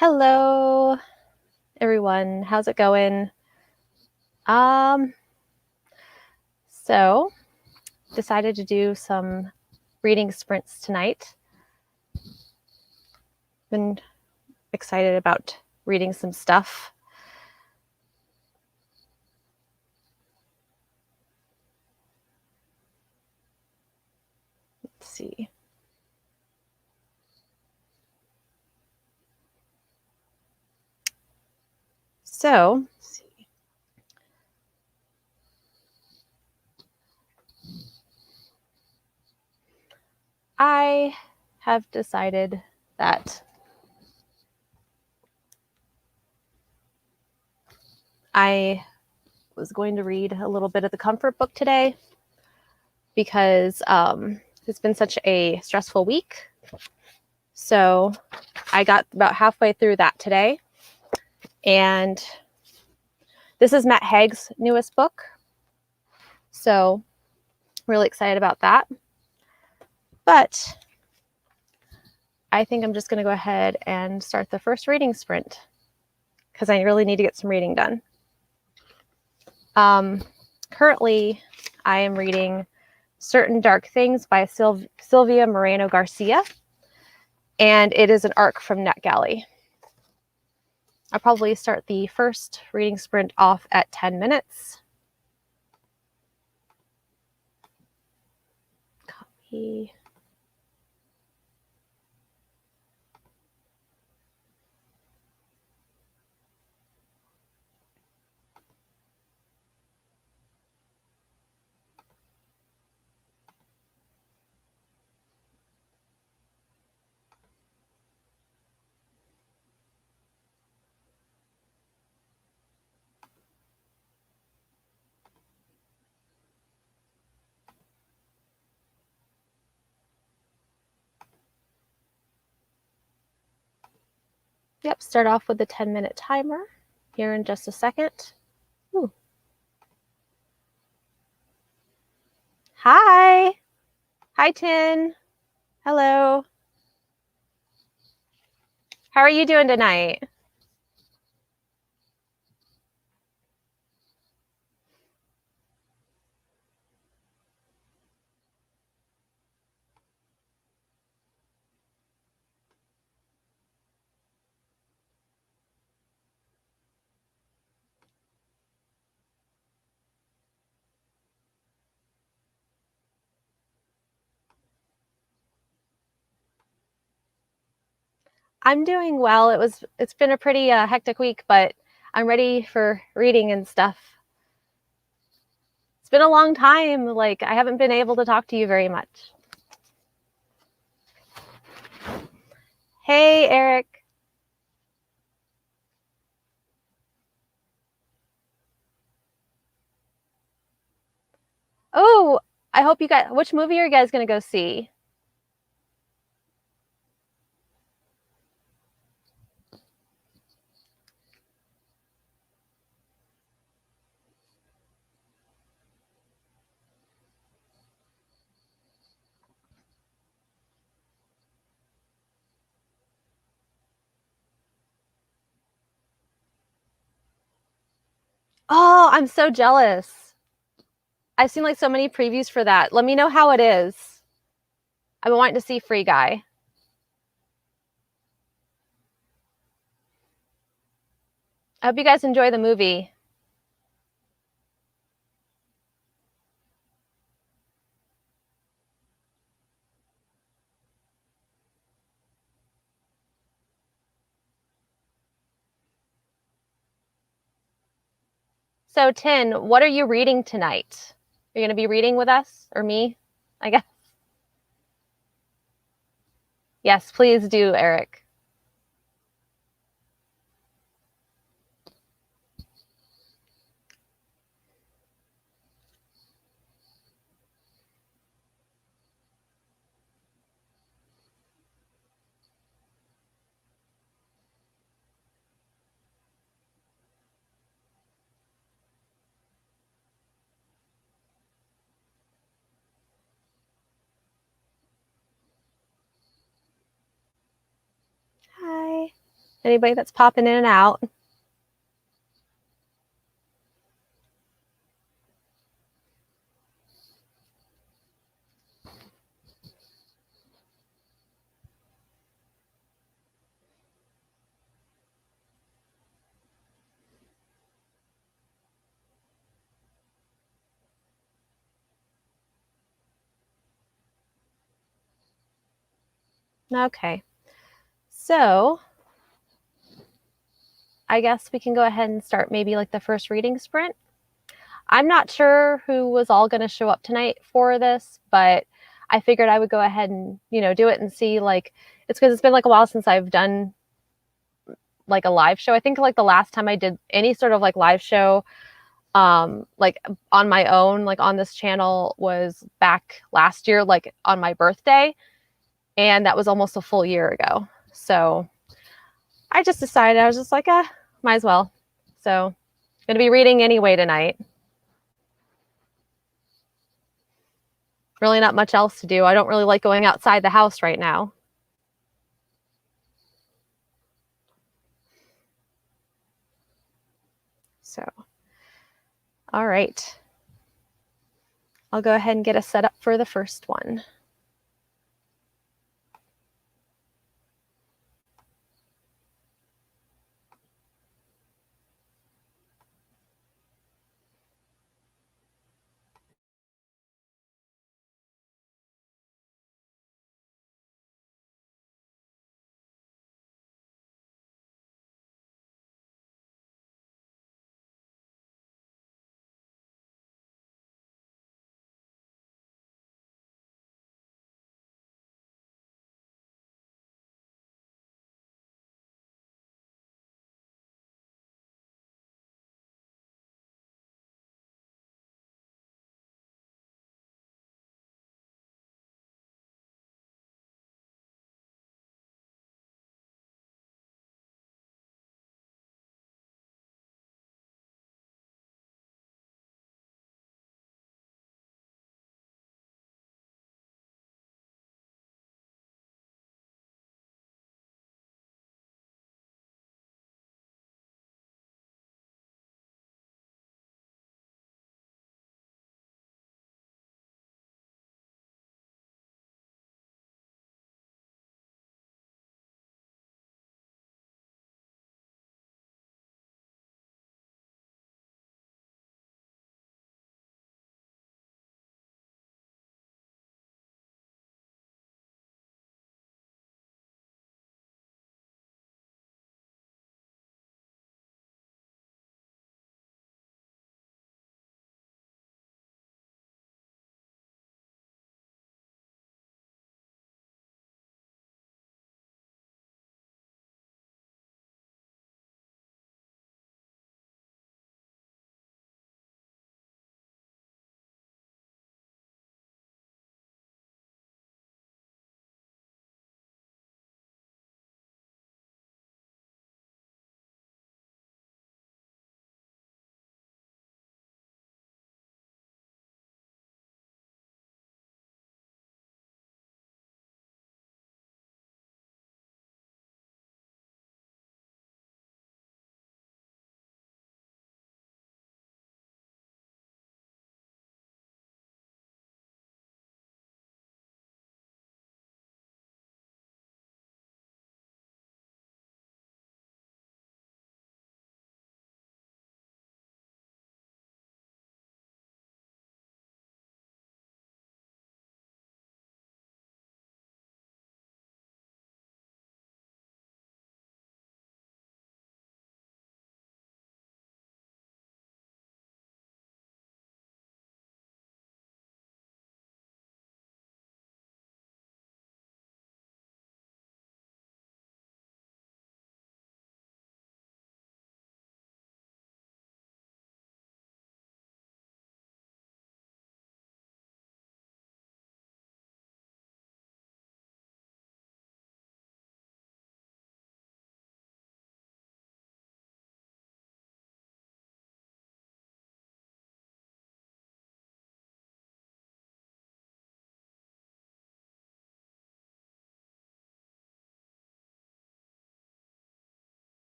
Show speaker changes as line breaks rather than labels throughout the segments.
Hello, everyone. How's it going? Um, so decided to do some reading sprints tonight. Been excited about reading some stuff. Let's see. So, I have decided that I was going to read a little bit of the comfort book today because it's been such a stressful week. So I got about halfway through that today. And this is Matt Haig's newest book. So really excited about that. But I think I'm just going to go ahead and start the first reading sprint because I really need to get some reading done. Currently, I am reading Certain Dark Things by Sylvia Moreno Garcia, and it is an arc from NetGalley. I'll probably start the first reading sprint off at 10 minutes. Copy. Yep, start off with the 10-minute timer here in just a second. Ooh. Hi. Hi, Tin. Hello. How are you doing tonight? I'm doing well. It's been a pretty hectic week, but I'm ready for reading and stuff. It's been a long time. Like I haven't been able to talk to you very much. Hey, Eric. Oh, I hope you guys. Which movie are you guys gonna go see? Oh, I'm so jealous. I've seen like so many previews for that. Let me know how it is. I've been wanting to see Free Guy. I hope you guys enjoy the movie. So, Tin, what are you reading tonight? Are you going to be reading with us or me? I guess. Yes, please do, Eric. Anybody that's popping in and out. Okay, so I guess we can go ahead and start maybe like the first reading sprint. I'm not sure who was all going to show up tonight for this, but I figured I would go ahead and, do it and see, like, it's because it's been like a while since I've done like a live show. I think like the last time I did any sort of like live show, like on my own, like on this channel was back last year, like on my birthday. And that was almost a full year ago. So I just decided, I was just like, might as well. So I'm going to be reading anyway tonight. Really not much else to do. I don't really like going outside the house right now. So, all right. I'll go ahead and get us set up for the first one.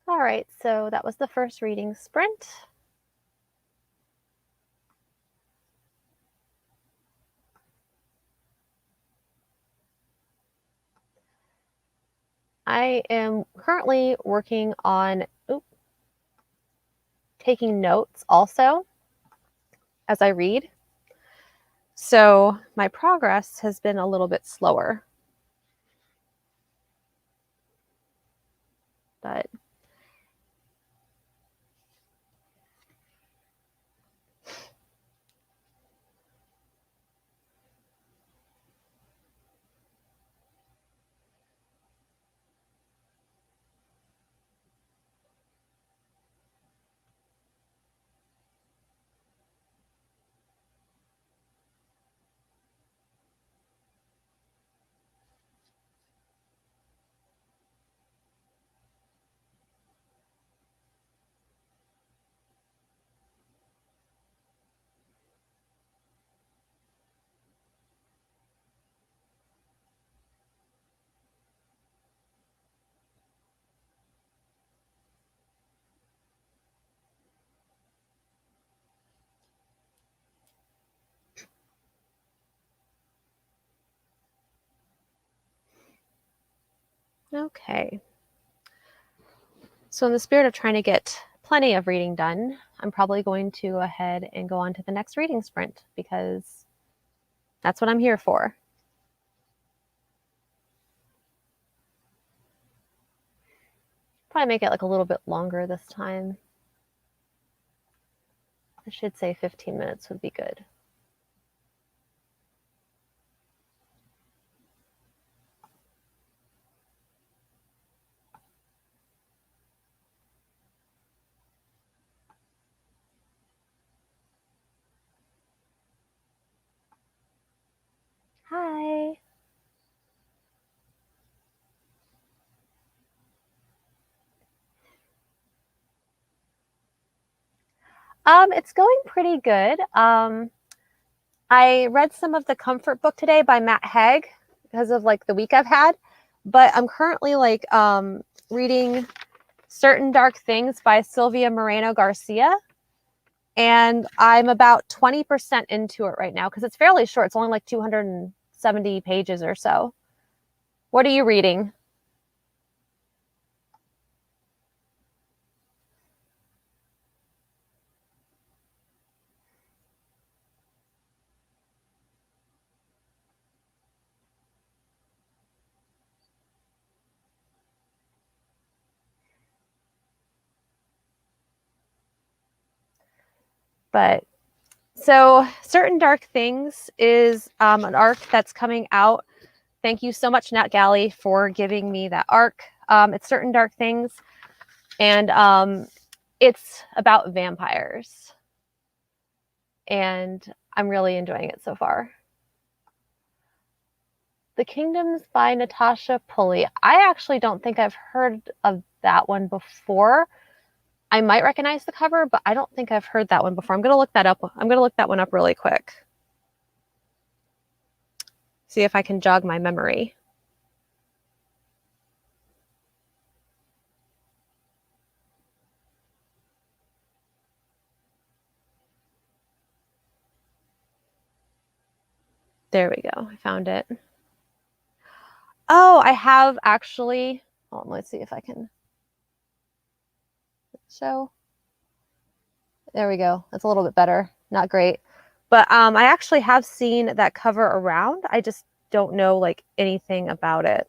All right, so that was the first reading sprint. I am currently working on taking notes also as I read. So my progress has been a little bit slower. But okay. So in the spirit of trying to get plenty of reading done, I'm probably going to go ahead and go on to the next reading sprint because that's what I'm here for. Probably make it like a little bit longer this time. I should say 15 minutes would be good. Hi. It's going pretty good. I read some of the comfort book today by Matt Haig because of like the week I've had, but I'm currently like reading Certain Dark Things by Sylvia Moreno Garcia, and I'm about 20% into it right now because it's fairly short. It's only like 270 pages or so. What are you reading? But so Certain Dark Things is an arc that's coming out. Thank you so much, Nat Galley, for giving me that arc. It's Certain Dark Things, and it's about vampires. And I'm really enjoying it so far. The Kingdoms by Natasha Pulley. I actually don't think I've heard of that one before. I might recognize the cover, but I don't think I've heard that one before. I'm going to look that up. I'm going to look that one up really quick. See if I can jog my memory. There we go. I found it. Oh, I have actually. Hold on, let's see if I can show. There we go. That's a little bit better. Not great. But I actually have seen that cover around. I just don't know like anything about it.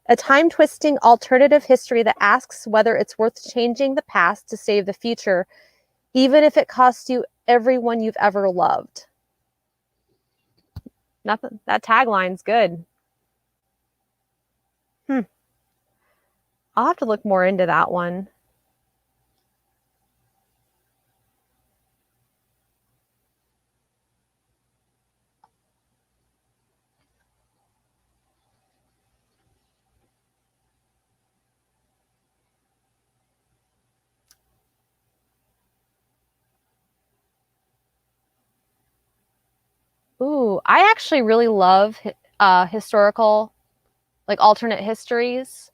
A time-twisting alternative history that asks whether it's worth changing the past to save the future, even if it costs you everyone you've ever loved. Nothing. That tagline's good. I'll have to look more into that one. Ooh, I actually really love historical, like alternate histories.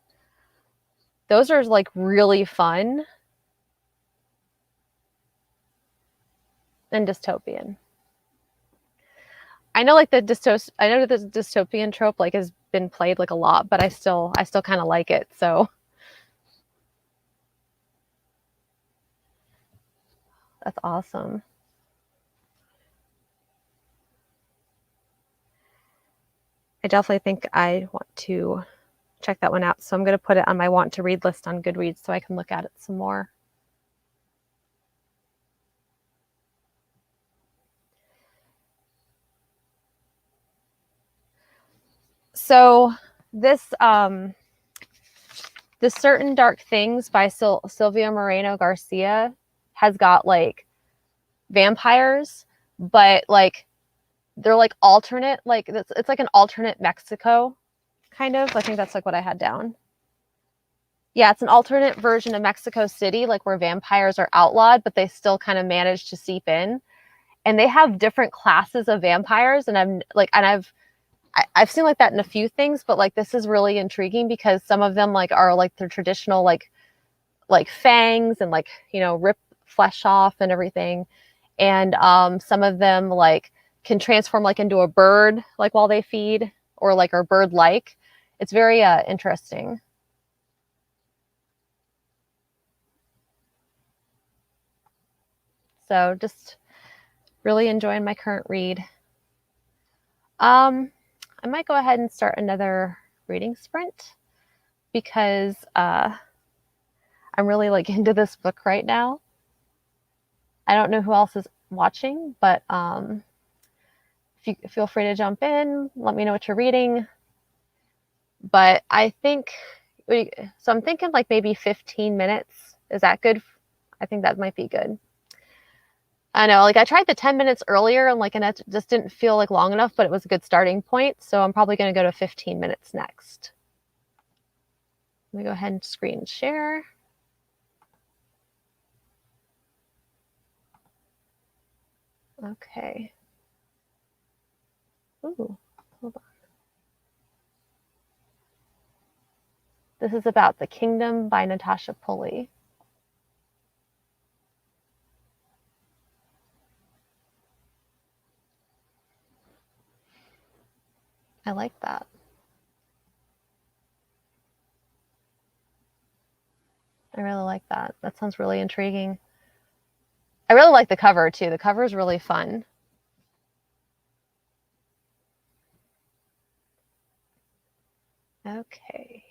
Those are like really fun and dystopian. I know like the dystopian trope like has been played like a lot, but I still kind of like it. So that's awesome. I definitely think I want to check that one out. So I'm going to put it on my want to read list on Goodreads so I can look at it some more. So this The Certain Dark Things by Silvia Moreno Garcia has got like vampires, but like they're like alternate, like it's like an alternate Mexico kind of. I think that's like what I had down. Yeah, it's an alternate version of Mexico City, like where vampires are outlawed, but they still kind of manage to seep in. And they have different classes of vampires, and I've seen like that in a few things, but like this is really intriguing because some of them like are like the traditional like fangs and like, you know, rip flesh off and everything. And some of them like can transform like into a bird like while they feed, or like are bird like. It's very interesting. So just really enjoying my current read. I might go ahead and start another reading sprint because I'm really like into this book right now. I don't know who else is watching, but if you feel free to jump in, let me know what you're reading. But I think so. I'm thinking like maybe 15 minutes. Is that good? I think that might be good. I know, like I tried the 10 minutes earlier and like, and it just didn't feel like long enough, but it was a good starting point. So I'm probably going to go to 15 minutes next. Let me go ahead and screen share. Okay. Ooh, hold on. This is about The Kingdom by Natasha Pulley. I like that. I really like that. That sounds really intriguing. I really like the cover too. The cover is really fun. Okay.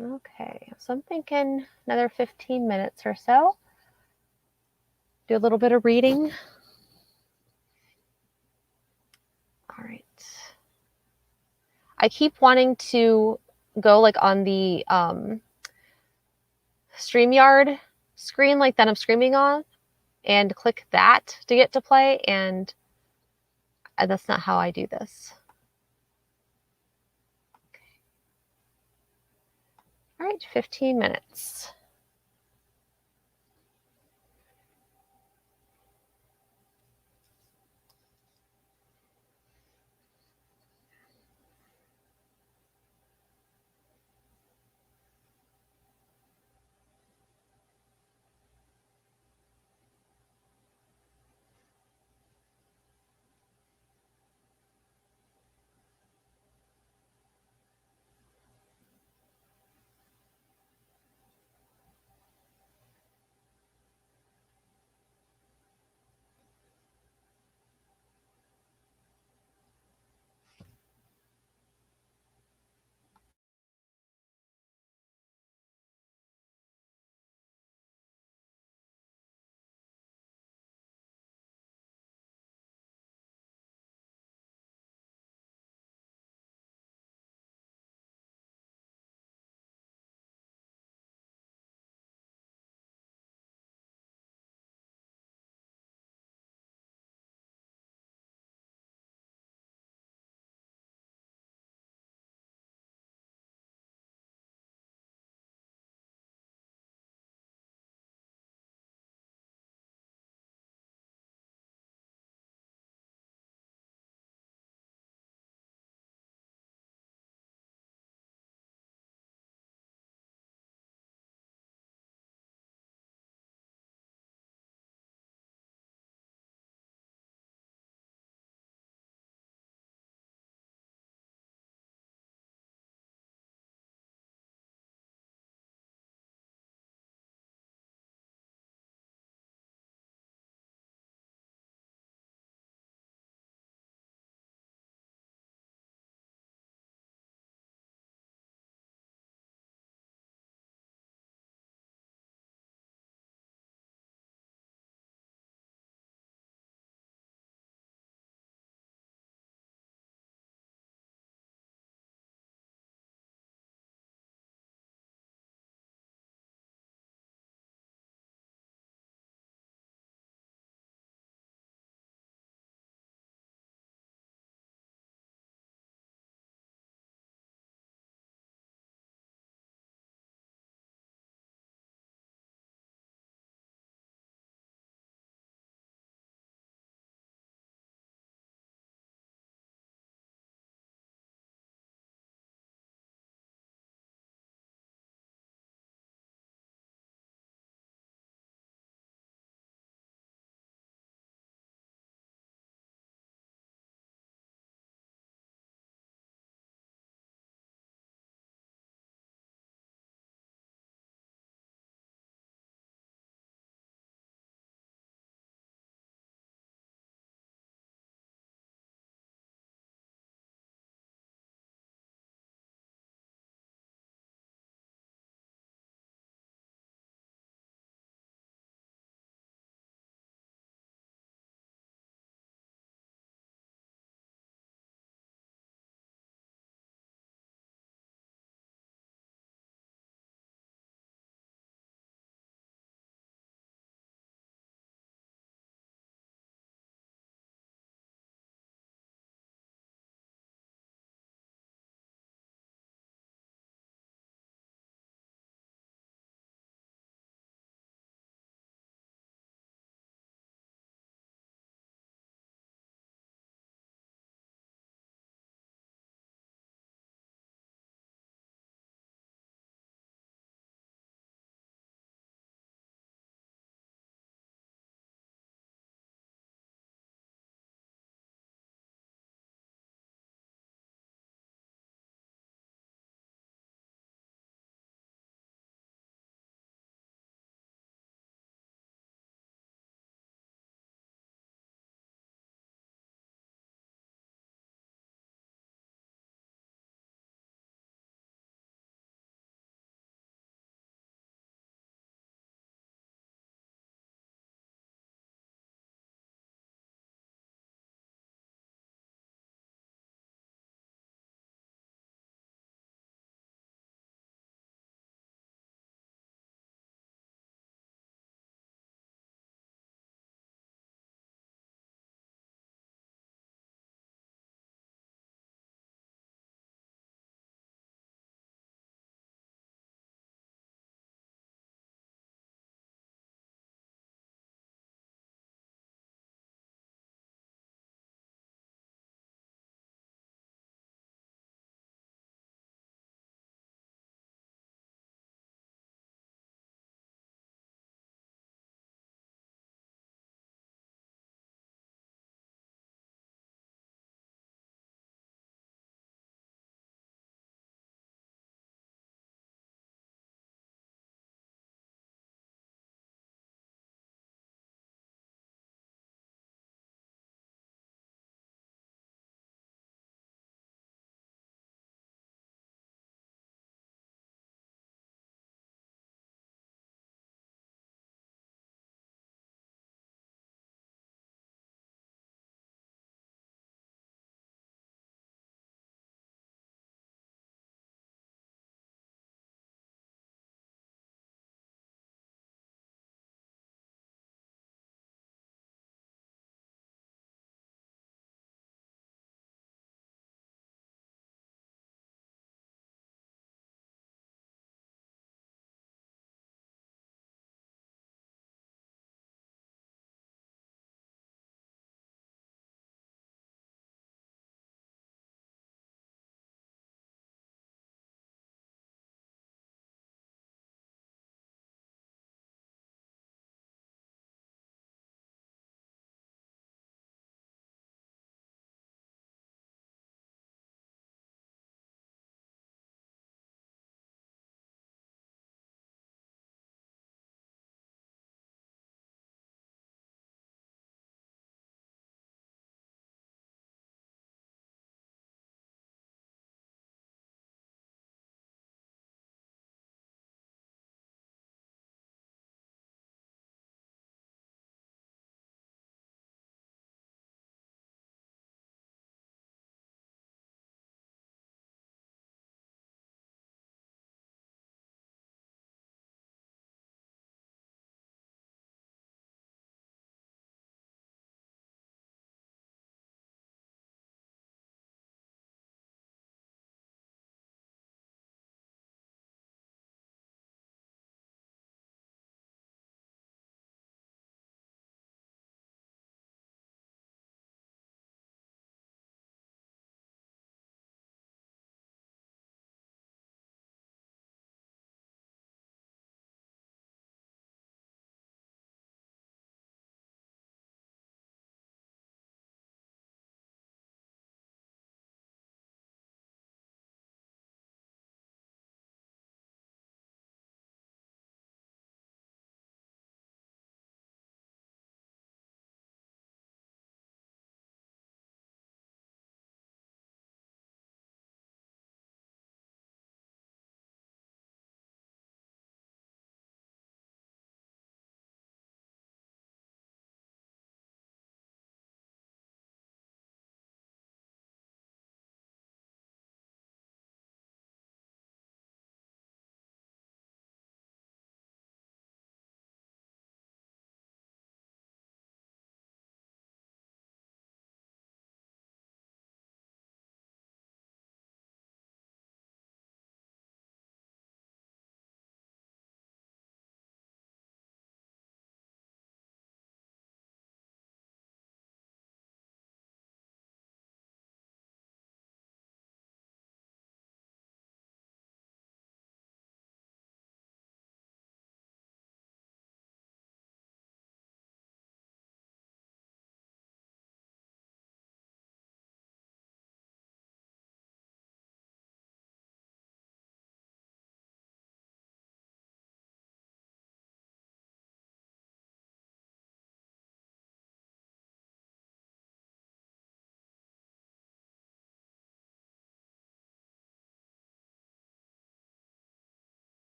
Okay, so I'm thinking another 15 minutes or so. Do a little bit of reading. All right. I keep wanting to go like on the StreamYard screen like that I'm streaming on and click that to get to play, and that's not how I do this. Okay. All right, 15 minutes.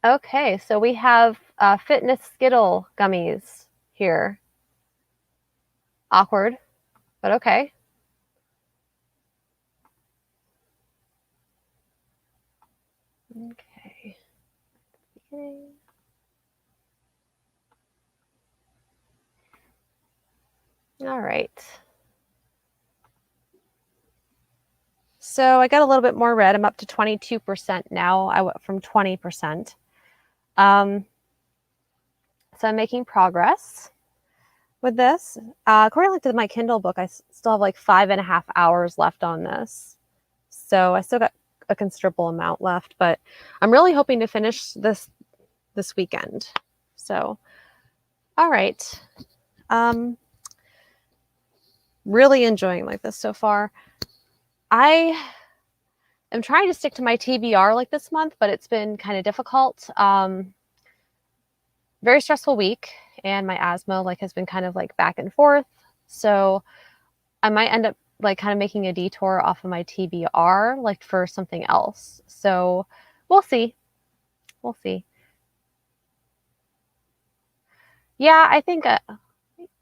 Okay, so we have Fitness Skittle gummies here. Awkward, but okay. Okay. All right. So I got a little bit more red. I'm up to 22% now. I went from 20%. So I'm making progress with this. According to my Kindle book, I still have like 5.5 hours left on this. So I still got a considerable amount left, but I'm really hoping to finish this weekend. So, all right. Really enjoying like this so far. I am trying to stick to my TBR like this month, but it's been kind of difficult. Very stressful week, and my asthma like has been kind of like back and forth. So I might end up like kind of making a detour off of my TBR like for something else. So we'll see. We'll see. Yeah, I think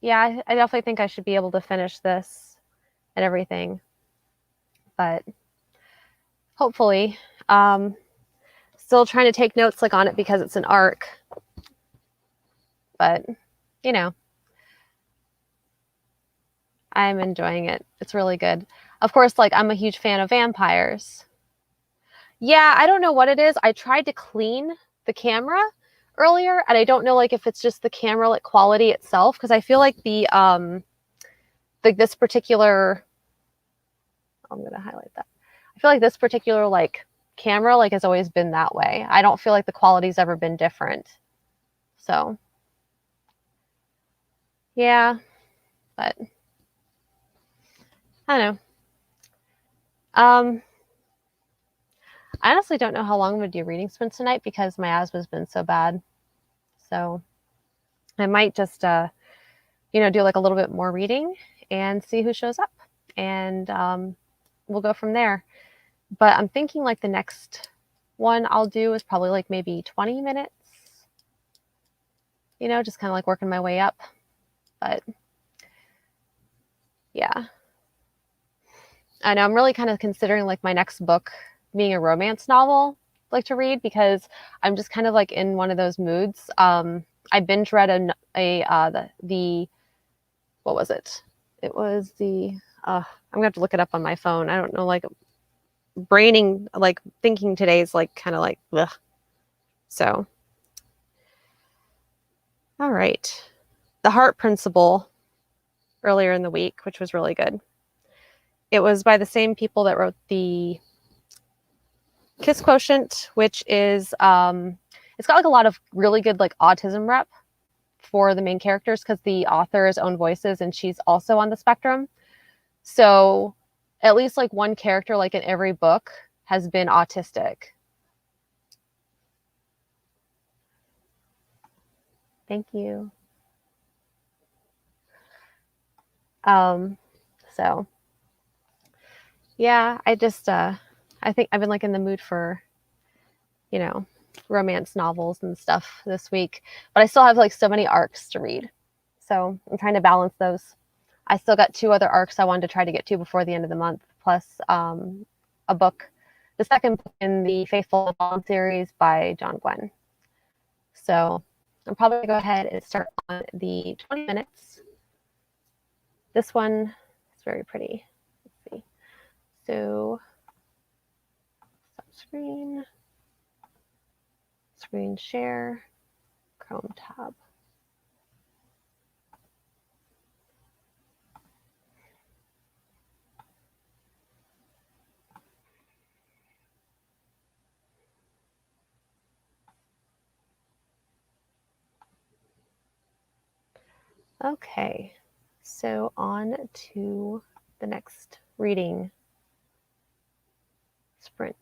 yeah, I definitely think I should be able to finish this and everything. But hopefully still trying to take notes like on it because it's an arc. But, you know, I'm enjoying it. It's really good. Of course, like I'm a huge fan of vampires. Yeah, I don't know what it is. I tried to clean the camera earlier and I don't know like if it's just the camera like quality itself because I feel like the like this particular I'm going to highlight that. I feel like this particular like camera like has always been that way. I don't feel like the quality's ever been different. So, yeah, but I don't know. I honestly don't know how long I'm going to do reading sprints tonight because my asthma's been so bad. So I might just, do like a little bit more reading and see who shows up. And we'll go from there. But I'm thinking like the next one I'll do is probably like maybe 20 minutes, just kind of like working my way up. But yeah, I know I'm really kind of considering like my next book being a romance novel like to read because I'm just kind of like in one of those moods. I binge read the what was it? It was the I'm gonna have to look it up on my phone. I don't know, like braining, like thinking today's like kind of like ugh. So, all right, The Heart Principle earlier in the week, which was really good. It was by the same people that wrote the Kiss Quotient, which is it's got like a lot of really good like autism rep for the main characters because the author is Own Voices and she's also on the spectrum. So at least like one character like in every book has been autistic. Thank you. So yeah, I think I've been like in the mood for, you know, romance novels and stuff this week, but I still have like so many arcs to read. So I'm trying to balance those. I still got 2 other arcs I wanted to try to get to before the end of the month, plus a book, the second book in the Faithful Bond series by John Gwen. So I'm probably going to go ahead and start on the 20 minutes. This one is very pretty. Let's see. So stop screen share, Chrome tab. Okay, so on to the next reading sprint.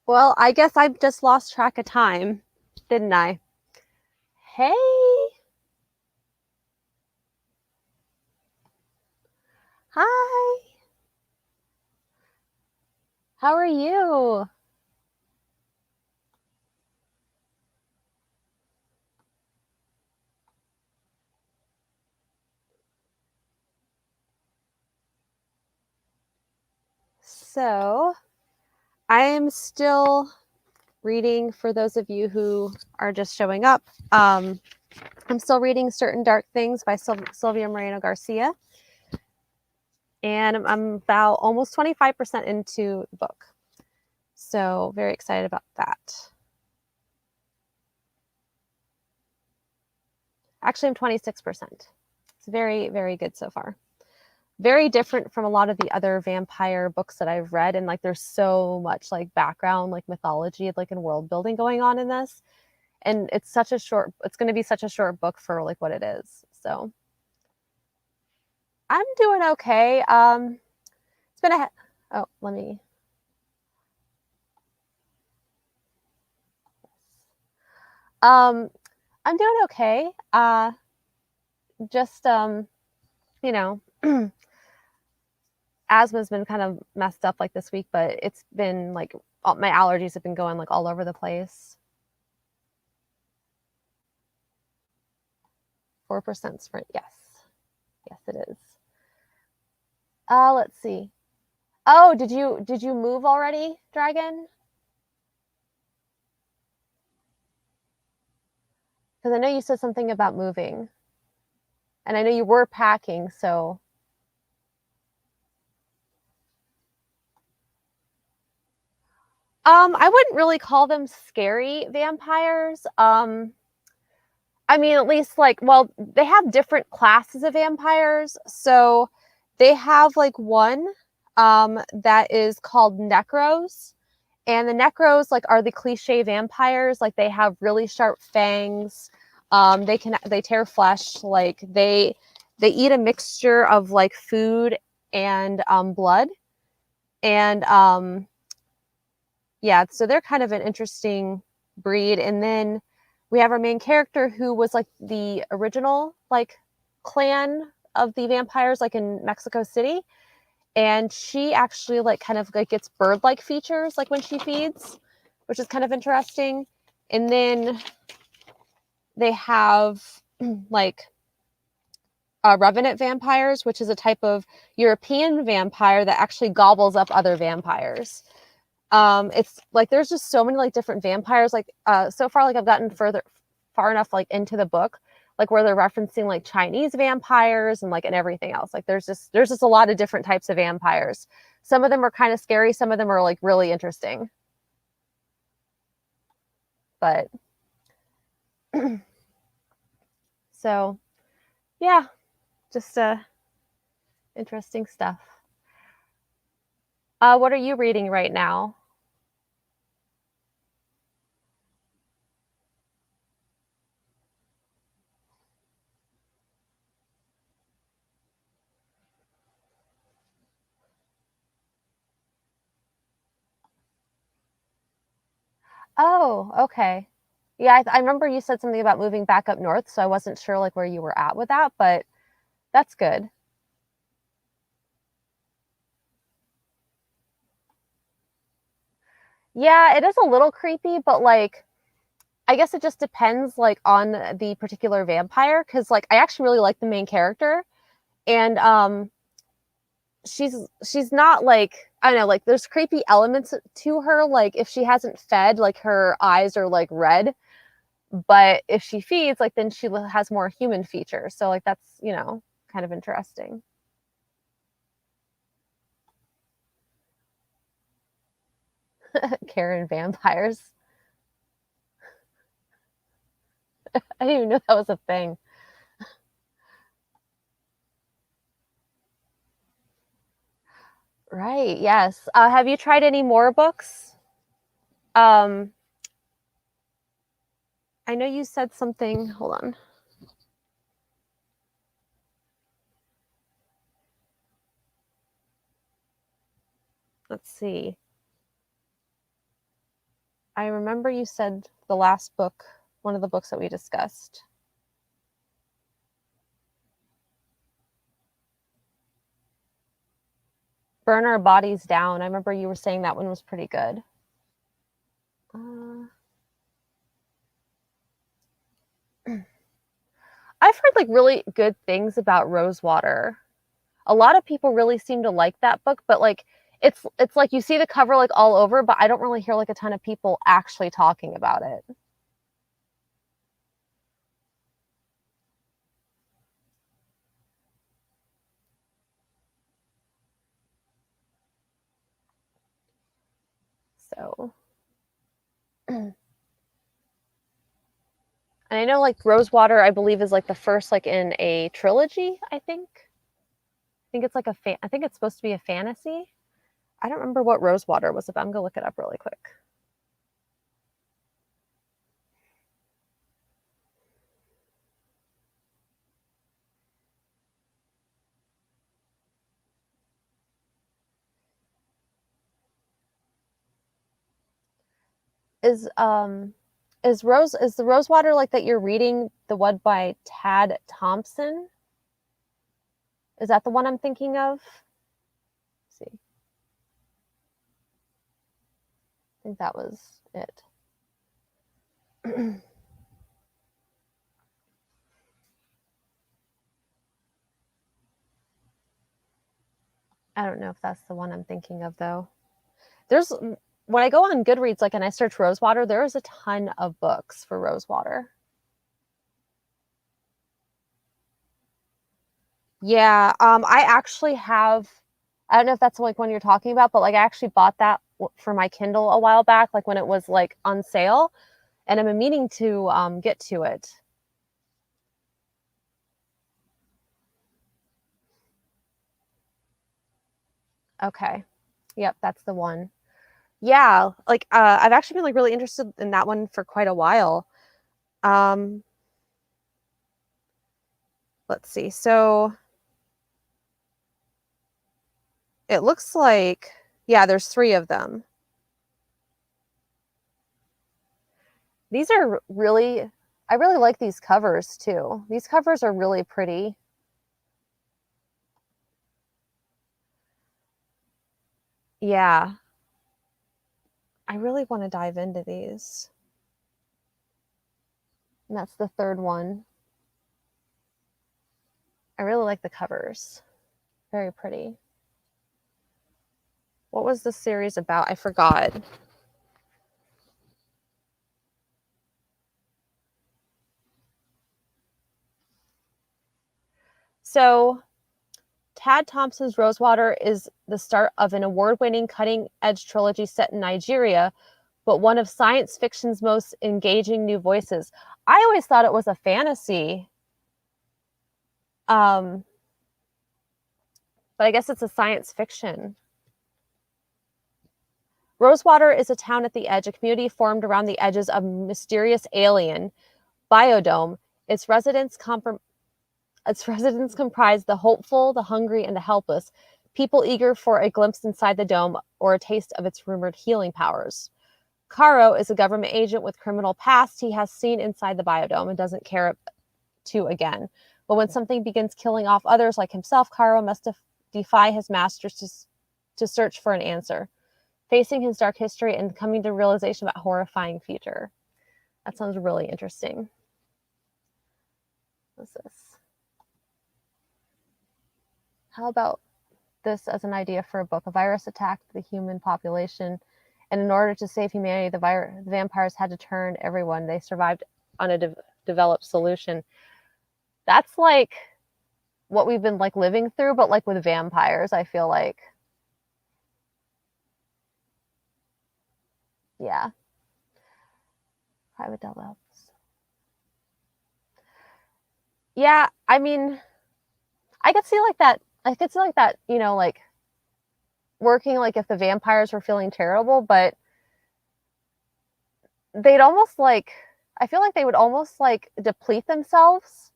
Well, I guess I just lost track of time, didn't I? Hey, hi, how are you? So, I am still reading for those of you who are just showing up. I'm still reading Certain Dark Things by Sylvia Moreno Garcia, and I'm about almost 25% into the book. So, very excited about that. Actually, I'm 26%. It's very, very good so far. Very different from a lot of the other vampire books that I've read, and like there's so much like background, like mythology, like and world building going on in this. And it's going to be such a short book for like what it is. So I'm doing okay. It's been a oh, let me um I'm doing okay. Just you know, asthma's been kind of messed up like this week, but it's been like my allergies have been going like all over the place. 4% sprint, yes. Yes, it is. Let's see. Oh, did you move already, Dragon? Because I know you said something about moving, and I know you were packing. So, I wouldn't really call them scary vampires. I mean, at least like, well, they have different classes of vampires. So, they have like one, that is called necros, and the necros like are the cliche vampires. Like they have really sharp fangs. They tear flesh. Like they eat a mixture of like food and blood. And yeah, so they're kind of an interesting breed. And then we have our main character who was like the original like clan of the vampires like in Mexico City, and she actually like kind of like gets bird-like features like when she feeds, which is kind of interesting. And then they have like revenant vampires, which is a type of European vampire that actually gobbles up other vampires. It's like there's just so many like different vampires. Like so far, like I've gotten far enough like into the book, like where they're referencing like Chinese vampires and like and everything else. Like there's just a lot of different types of vampires. Some of them are kind of scary. Some of them are like really interesting. But so yeah, just interesting stuff. What are you reading right now? Oh, okay. Yeah, I remember you said something about moving back up north, so I wasn't sure like where you were at with that, but that's good. Yeah, it is a little creepy, but like I guess it just depends like on the particular vampire cuz like I actually really like the main character, and she's not like I don't know, like there's creepy elements to her, like if she hasn't fed, like her eyes are like red, but if she feeds, like then she has more human features. So like that's, kind of interesting. Karen vampires. I didn't even know that was a thing. Right. Yes. Have you tried any more books? Um, I know you said something. Hold on. Let's see. I remember you said the last book, one of the books that we discussed. Burn Our Bodies Down. I remember you were saying that one was pretty good. I've heard like really good things about Rosewater. A lot of people really seem to like that book, but like it's like you see the cover like all over, but I don't really hear like a ton of people actually talking about it. So and I know like Rosewater, I believe, is like the first like in a trilogy, I think. I think it's like I think it's supposed to be a fantasy. I don't remember what Rosewater was about. I'm gonna look it up really quick. Is the Rosewater like that you're reading the one by Tad Thompson? Is that the one I'm thinking of? Let's see. I think that was it. I don't know if that's the one I'm thinking of though. There's when I go on Goodreads like and I search Rosewater, there is a ton of books for Rosewater. Yeah, I actually have. I don't know if that's like one you're talking about, but like I actually bought that for my Kindle a while back, like when it was like on sale, and I'm meaning to get to it. Okay, yep, that's the one. Yeah, like I've actually been like really interested in that one for quite a while. Um, let's see. So it looks like yeah, there's three of them. These are really I really like these covers too. These covers are really pretty. Yeah, I really want to dive into these. And that's the third one. I really like the covers. Very pretty. What was the series about? I forgot. So, Tad Thompson's Rosewater is the start of an award winning cutting edge trilogy set in Nigeria, but one of science fiction's most engaging new voices. I always thought it was a fantasy. Um, but I guess it's a science fiction. Rosewater is a town at the edge, a community formed around the edges of a mysterious alien biodome. Its residents comprise the hopeful, the hungry, and the helpless, people eager for a glimpse inside the dome or a taste of its rumored healing powers. Caro is a government agent with criminal past he has seen inside the biodome and doesn't care to again. But when something begins killing off others like himself, Caro must defy his masters to search for an answer, facing his dark history and coming to realization about a horrifying future. That sounds really interesting. What's this? How about this as an idea for a book? A virus attacked the human population, and in order to save humanity, the vampires had to turn everyone. They survived on a developed solution. That's like what we've been like living through, but like with vampires, I feel like. Yeah. Private develops. Yeah, I mean, I could see like that. I could see like that, like working like if the vampires were feeling terrible, but they'd almost like I feel like they would almost like deplete themselves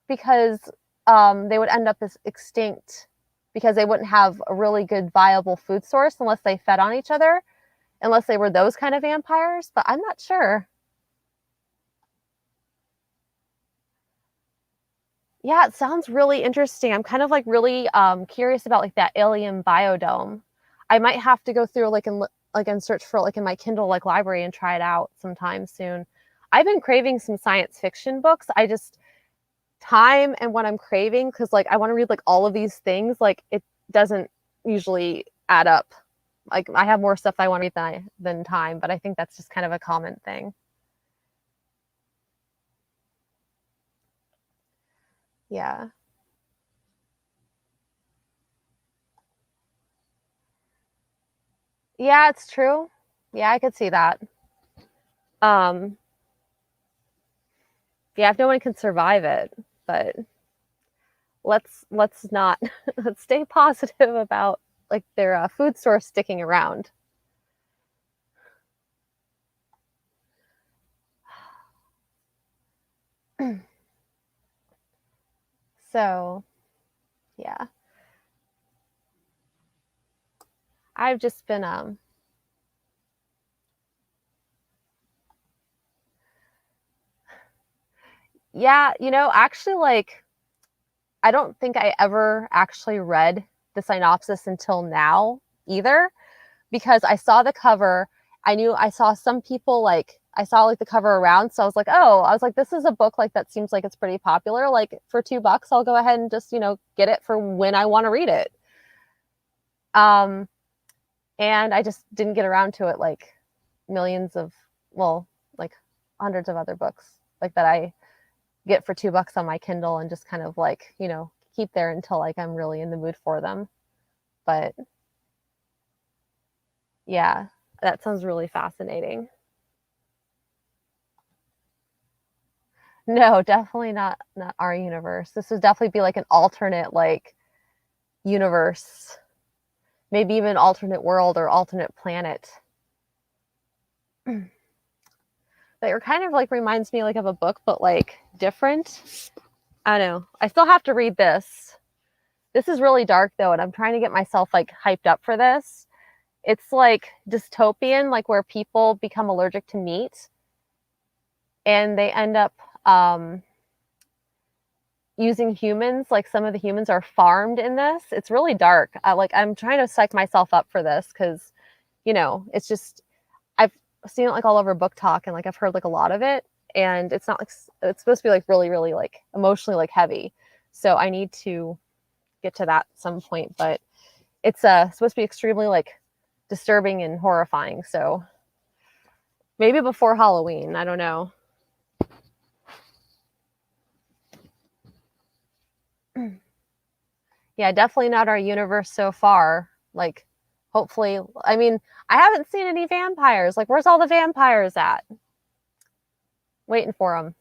because they would end up as extinct because they wouldn't have a really good viable food source unless they fed on each other. unless they were those kind of vampires, but I'm not sure. Yeah, it sounds really interesting. I'm kind of like really curious about like that alien biodome. I might have to go through and search for like in my Kindle like library and try it out sometime soon. I've been craving some science fiction books. I just time and what I'm craving because like I want to read like all of these things. Like it doesn't usually add up. Like I have more stuff I want to read than time, but I think that's just kind of a common thing. Yeah. Yeah, it's true. Yeah, I could see that. Um, yeah, if no one can survive it, but let's not let's stay positive about like their food source sticking around. So, yeah. I've just been yeah, actually like I don't think I ever actually read the synopsis until now either because I saw the cover. I knew I saw some people like I saw like the cover around, so I was like, this is a book like that seems like it's pretty popular. Like for $2, I'll go ahead and just get it for when I want to read it. Um, and I just didn't get around to it like millions of well, like hundreds of other books like that I get for $2 on my Kindle and just kind of like keep there until like I'm really in the mood for them. But yeah, that sounds really fascinating. No, definitely not our universe. This would definitely be like an alternate like universe, maybe even alternate world or alternate planet. That kind of like reminds me like of a book, but like different. I don't know. I still have to read this. This is really dark though, and I'm trying to get myself like hyped up for this. It's like dystopian, like where people become allergic to meat and they end up using humans. Like some of the humans are farmed in this. It's really dark. I'm trying to psych myself up for this because it's just I've seen it like all over book talk and like I've heard like a lot of it, and it's not like it's supposed to be like really really like emotionally like heavy. So I need to get to that at some point, but it's supposed to be extremely like disturbing and horrifying. So maybe before Halloween, I don't know. Yeah, definitely not our universe so far. Like, hopefully, I mean, I haven't seen any vampires. Like, where's all the vampires at? Waiting for them.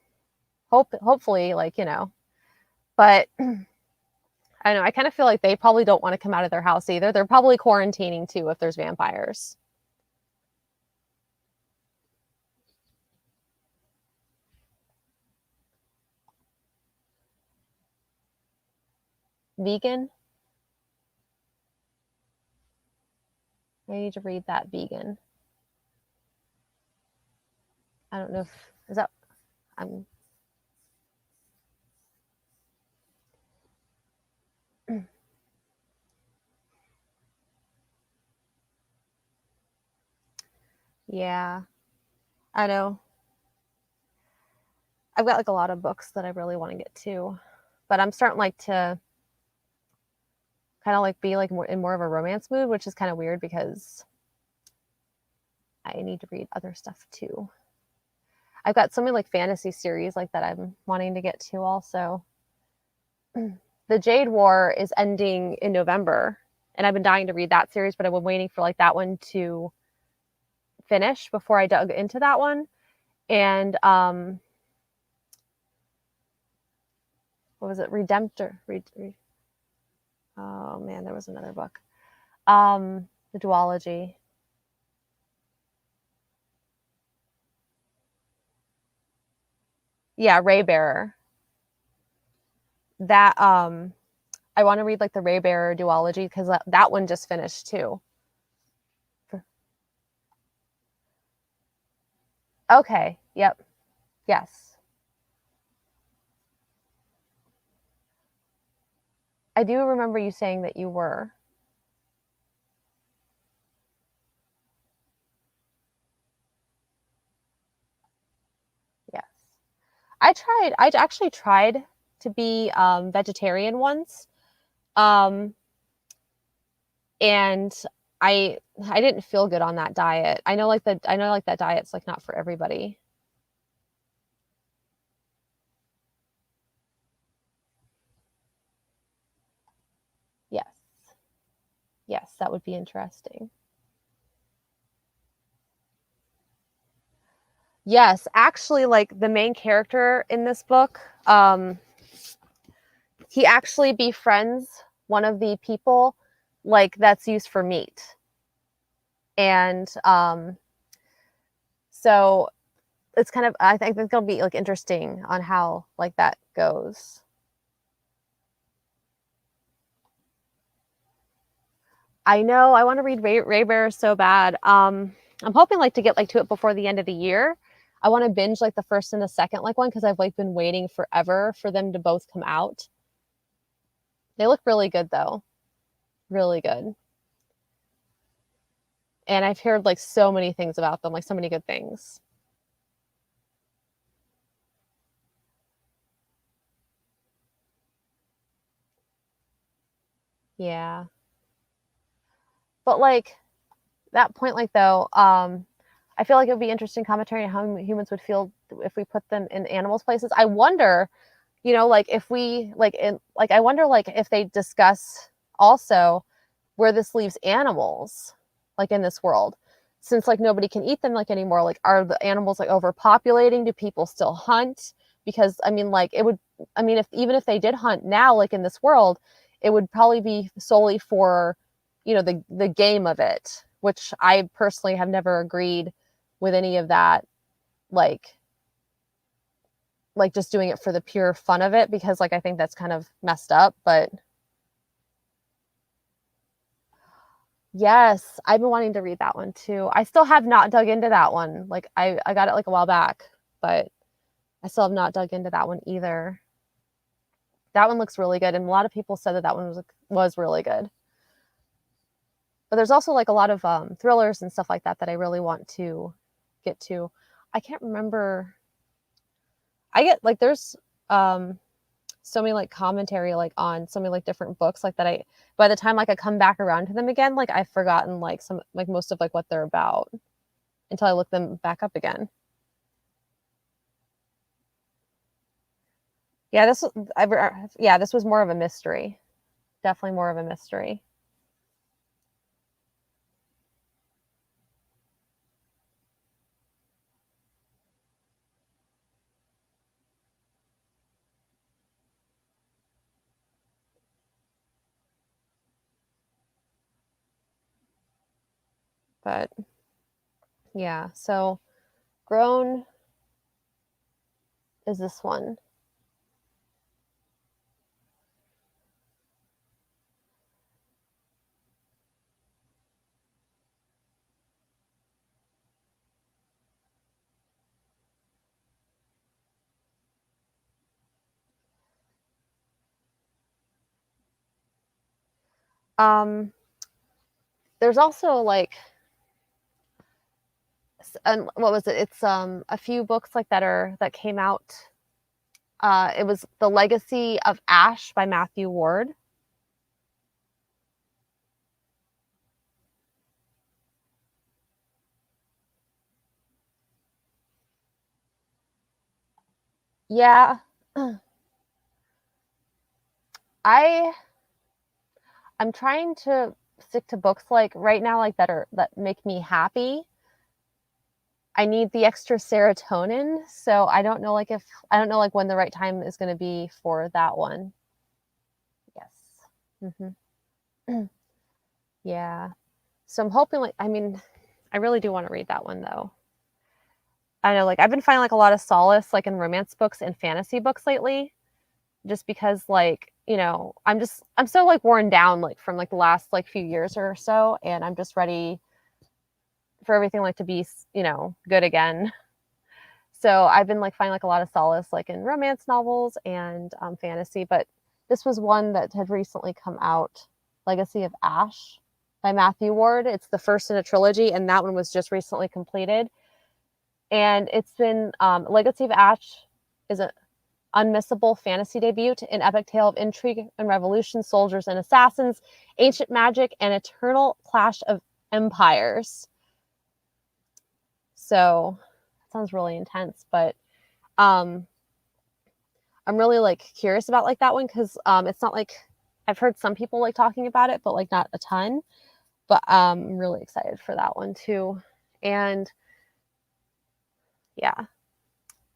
Hopefully, like But I don't know. I kind of feel like they probably don't want to come out of their house either. They're probably quarantining too if there's vampires. Vegan. I need to read that vegan. I don't know if is that I'm yeah. I know. I've got like a lot of books that I really want to get to, but I'm starting like to kind of like be like more in more of a romance mood, which is kind of weird because I need to read other stuff too. I've got so many like fantasy series like that I'm wanting to get to also. The Jade War is ending in November, and I've been dying to read that series, but I've been waiting for like that one to finish before I dug into that one. And what was it? Redemptor. Oh man, there was another book. The duology. Yeah, Raybearer. That I want to read like the Raybearer duology because that one just finished too. Okay. Yep. Yes. I do remember you saying that you were. Yes. I actually tried to be vegetarian once. Um, and I didn't feel good on that diet. I know like that diet's like not for everybody. Yes. Yes, that would be interesting. Yes, actually like the main character in this book, he actually befriends one of the people like that's used for meat. And so it's kind of I think it'll be like interesting on how like that goes. I know I want to read Ray Bear so bad. I'm hoping like to get like to it before the end of the year. I want to binge like the first and the second like one because I've like been waiting forever for them to both come out. They look really good though, really good. And I've heard like so many things about them, like so many good things. Yeah, but like that point, like though, I feel like it would be interesting commentary on how humans would feel if we put them in animals' places. I wonder, you know, like if we like in like I wonder like if they discuss also where this leaves animals like in this world since like nobody can eat them like anymore, like are the animals like overpopulating, do people still hunt? Because I mean like it would I mean if even if they did hunt now like in this world it would probably be solely for you know the game of it, which I personally have never agreed with any of that, like like just doing it for the pure fun of it because like I think that's kind of messed up. But yes, I've been wanting to read that one too. I still have not dug into that one. Like I got it like a while back, but I still have not dug into that one either. That one looks really good, and a lot of people said that that one was really good. But there's also like a lot of thrillers and stuff like that that I really want to get to. I can't remember. I get like there's um so many like commentary like on so many like different books like that I by the time like I come back around to them again like I've forgotten like some like most of like what they're about until I look them back up again. Yeah, yeah, this was more of a mystery. Definitely more of a mystery. But yeah, so Grown is this one. Um there's also like and what was it? It's a few books like that came out. It was The Legacy of Ash by Matthew Ward. Yeah. I I'm trying to stick to books like right now like that make me happy. I need the extra serotonin, so I don't know like when the right time is going to be for that one. Yes. Yeah. So I'm hoping like I mean, I really do want to read that one though. I know like I've been finding like a lot of solace like in romance books and fantasy books lately just because like, you know, I'm so like worn down like from like the last like few years or so and I'm just ready for everything like to be, you know, good again. So I've been like finding like a lot of solace like in romance novels and fantasy, but this was one that had recently come out, Legacy of Ash by Matthew Ward. It's the first in a trilogy, and that one was just recently completed. And it's been Legacy of Ash is an unmissable fantasy debut, an epic tale of intrigue and revolution, soldiers and assassins, ancient magic, and eternal clash of empires. So that sounds really intense, but I'm really like curious about like that one because it's not like I've heard some people like talking about it, but like not a ton. But I'm really excited for that one too. And yeah,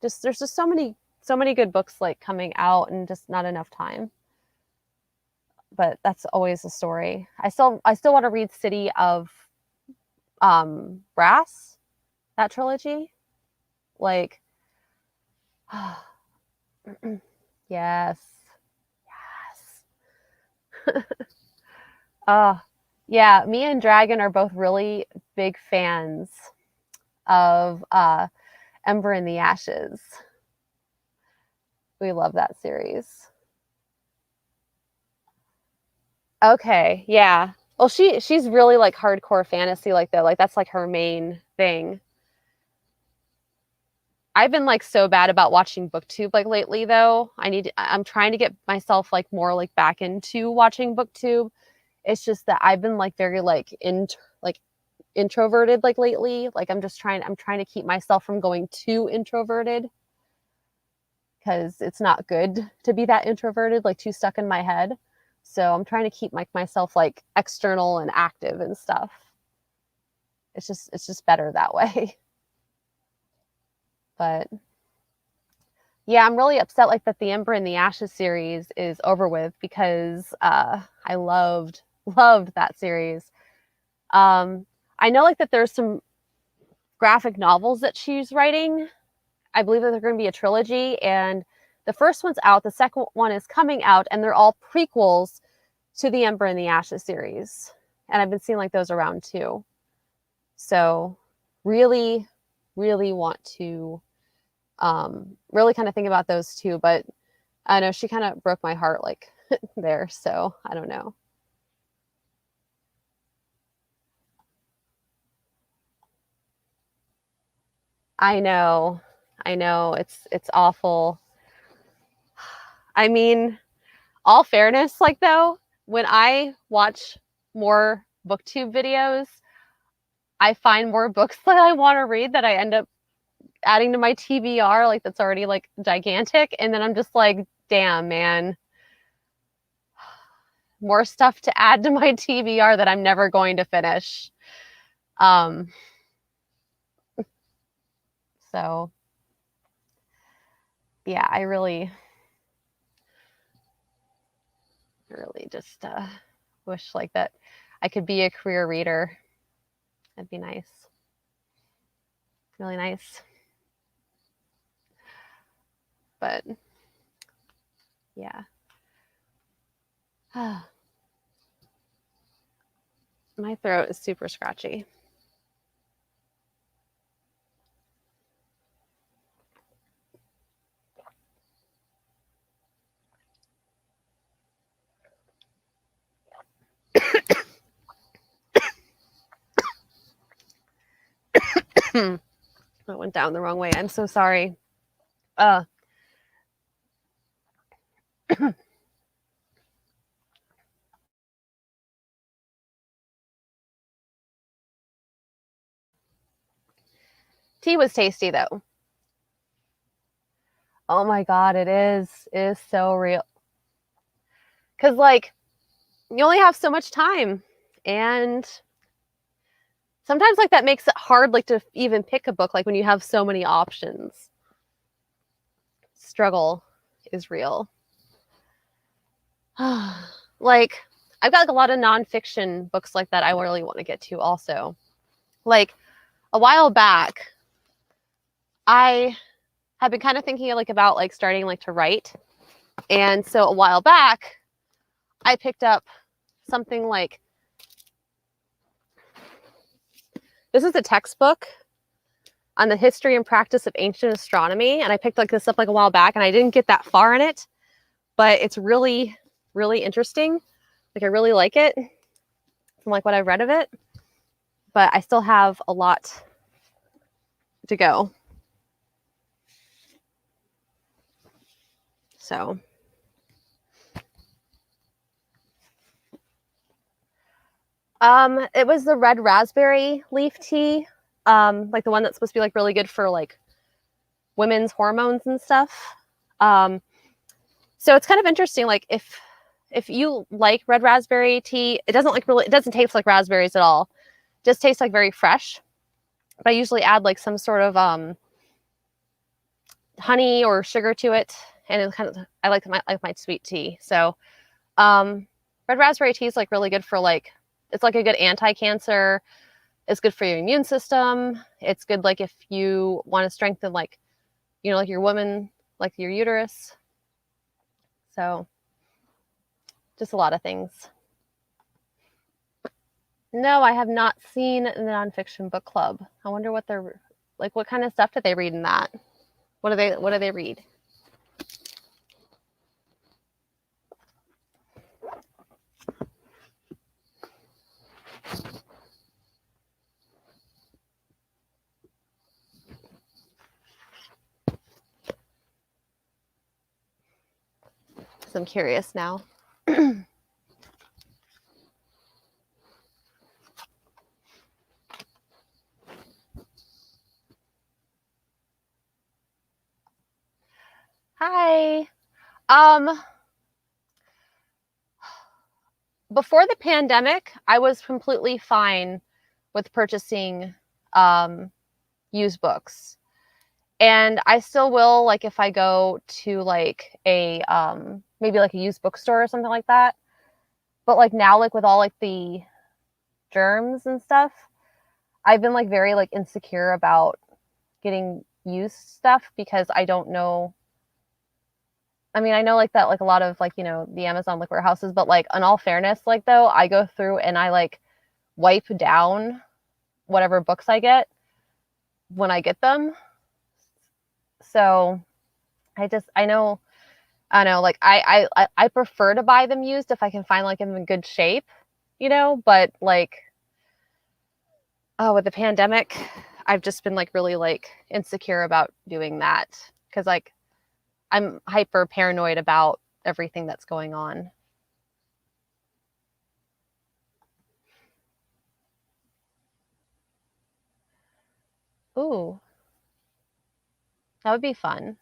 just there's just so many good books like coming out and just not enough time. But that's always a story. I still want to read City of Brass, that trilogy. Like yes. Yes. Yeah, me and Dragon are both really big fans of Ember in the Ashes. We love that series. Okay, yeah. Well, she's really like hardcore fantasy like that. Like that's like her main thing. I've been like so bad about watching BookTube like lately though. I'm trying to get myself like more like back into watching BookTube. It's just that I've been like very like introverted like lately. Like I'm trying to keep myself from going too introverted because it's not good to be that introverted, like too stuck in my head. So I'm trying to keep myself like external and active and stuff. It's just better that way. But yeah, I'm really upset like that the Ember in the Ashes series is over with because I loved that series. I know like that there's some graphic novels that she's writing. I believe that they're going to be a trilogy, and the first one's out, the second one is coming out, and they're all prequels to the Ember in the Ashes series. And I've been seeing like those around too. So really, really want to really kind of think about those too. But I know she kind of broke my heart like there. So I don't know. I know. I know. It's awful. I mean, all fairness, like though, when I watch more BookTube videos, I find more books that I want to read that I end up adding to my TBR, like that's already like gigantic. And then I'm just like, damn, man, more stuff to add to my TBR that I'm never going to finish. Um, so yeah, I really just wish like that I could be a career reader. That'd be nice. Really nice. But yeah. My throat is super scratchy. That went down the wrong way. I'm so sorry. Tea was tasty though. Oh my god, it is. It is so real. Cause like you only have so much time. And sometimes like that makes it hard like to even pick a book like when you have so many options. Struggle is real. Like I've got like a lot of nonfiction books like that I really want to get to also. Like a while back, I have been kind of thinking like about like starting like to write. And so a while back, I picked up something like this is a textbook on the history and practice of ancient astronomy. And I picked like this up like a while back, and I didn't get that far in it, but it's really, really interesting. Like I really like it from like what I've read of it, but I still have a lot to go. So it was the red raspberry leaf tea, like the one that's supposed to be like really good for like women's hormones and stuff. So it's kind of interesting. Like if you like red raspberry tea, it doesn't taste like raspberries at all. It just tastes like very fresh. But I usually add like some sort of honey or sugar to it, and it's kind of I like my sweet tea. So red raspberry tea is like really good for like it's like a good anti-cancer. It's good for your immune system. It's good like if you want to strengthen like like your woman, like your uterus. So just a lot of things. No, I have not seen the nonfiction book club. I wonder what they're like. What kind of stuff did they read in that? What do they read? So I'm curious now. Hi. Before the pandemic, I was completely fine with purchasing used books. And I still will, like if I go to like a maybe like a used bookstore or something like that. But like now, like with all like the germs and stuff, I've been like very like insecure about getting used stuff because I don't know. I mean, I know like that like a lot of like, the Amazon like warehouses, but like in all fairness, like though, I go through and I like wipe down whatever books I get when I get them. So I know like I prefer to buy them used if I can find like them in good shape, but like with the pandemic, I've just been like really like insecure about doing that because like I'm hyper paranoid about everything that's going on. Ooh, that would be fun.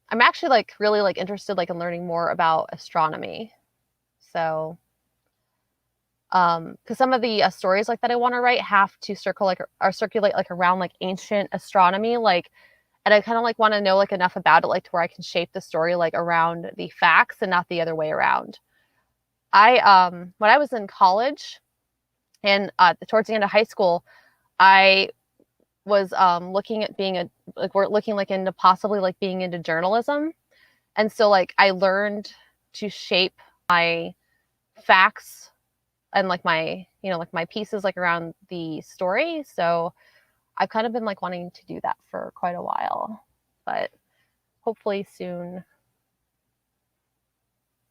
I'm actually like really like interested like in learning more about astronomy. So because some of the stories like that I want to write have to circulate like around like ancient astronomy, like, and I kind of like want to know like enough about it like to where I can shape the story like around the facts and not the other way around. When I was in college and towards the end of high school, I was looking at being we're looking like into possibly like being into journalism, and so like I learned to shape my facts and like my like my pieces like around the story. So I've kind of been like wanting to do that for quite a while, but hopefully soon.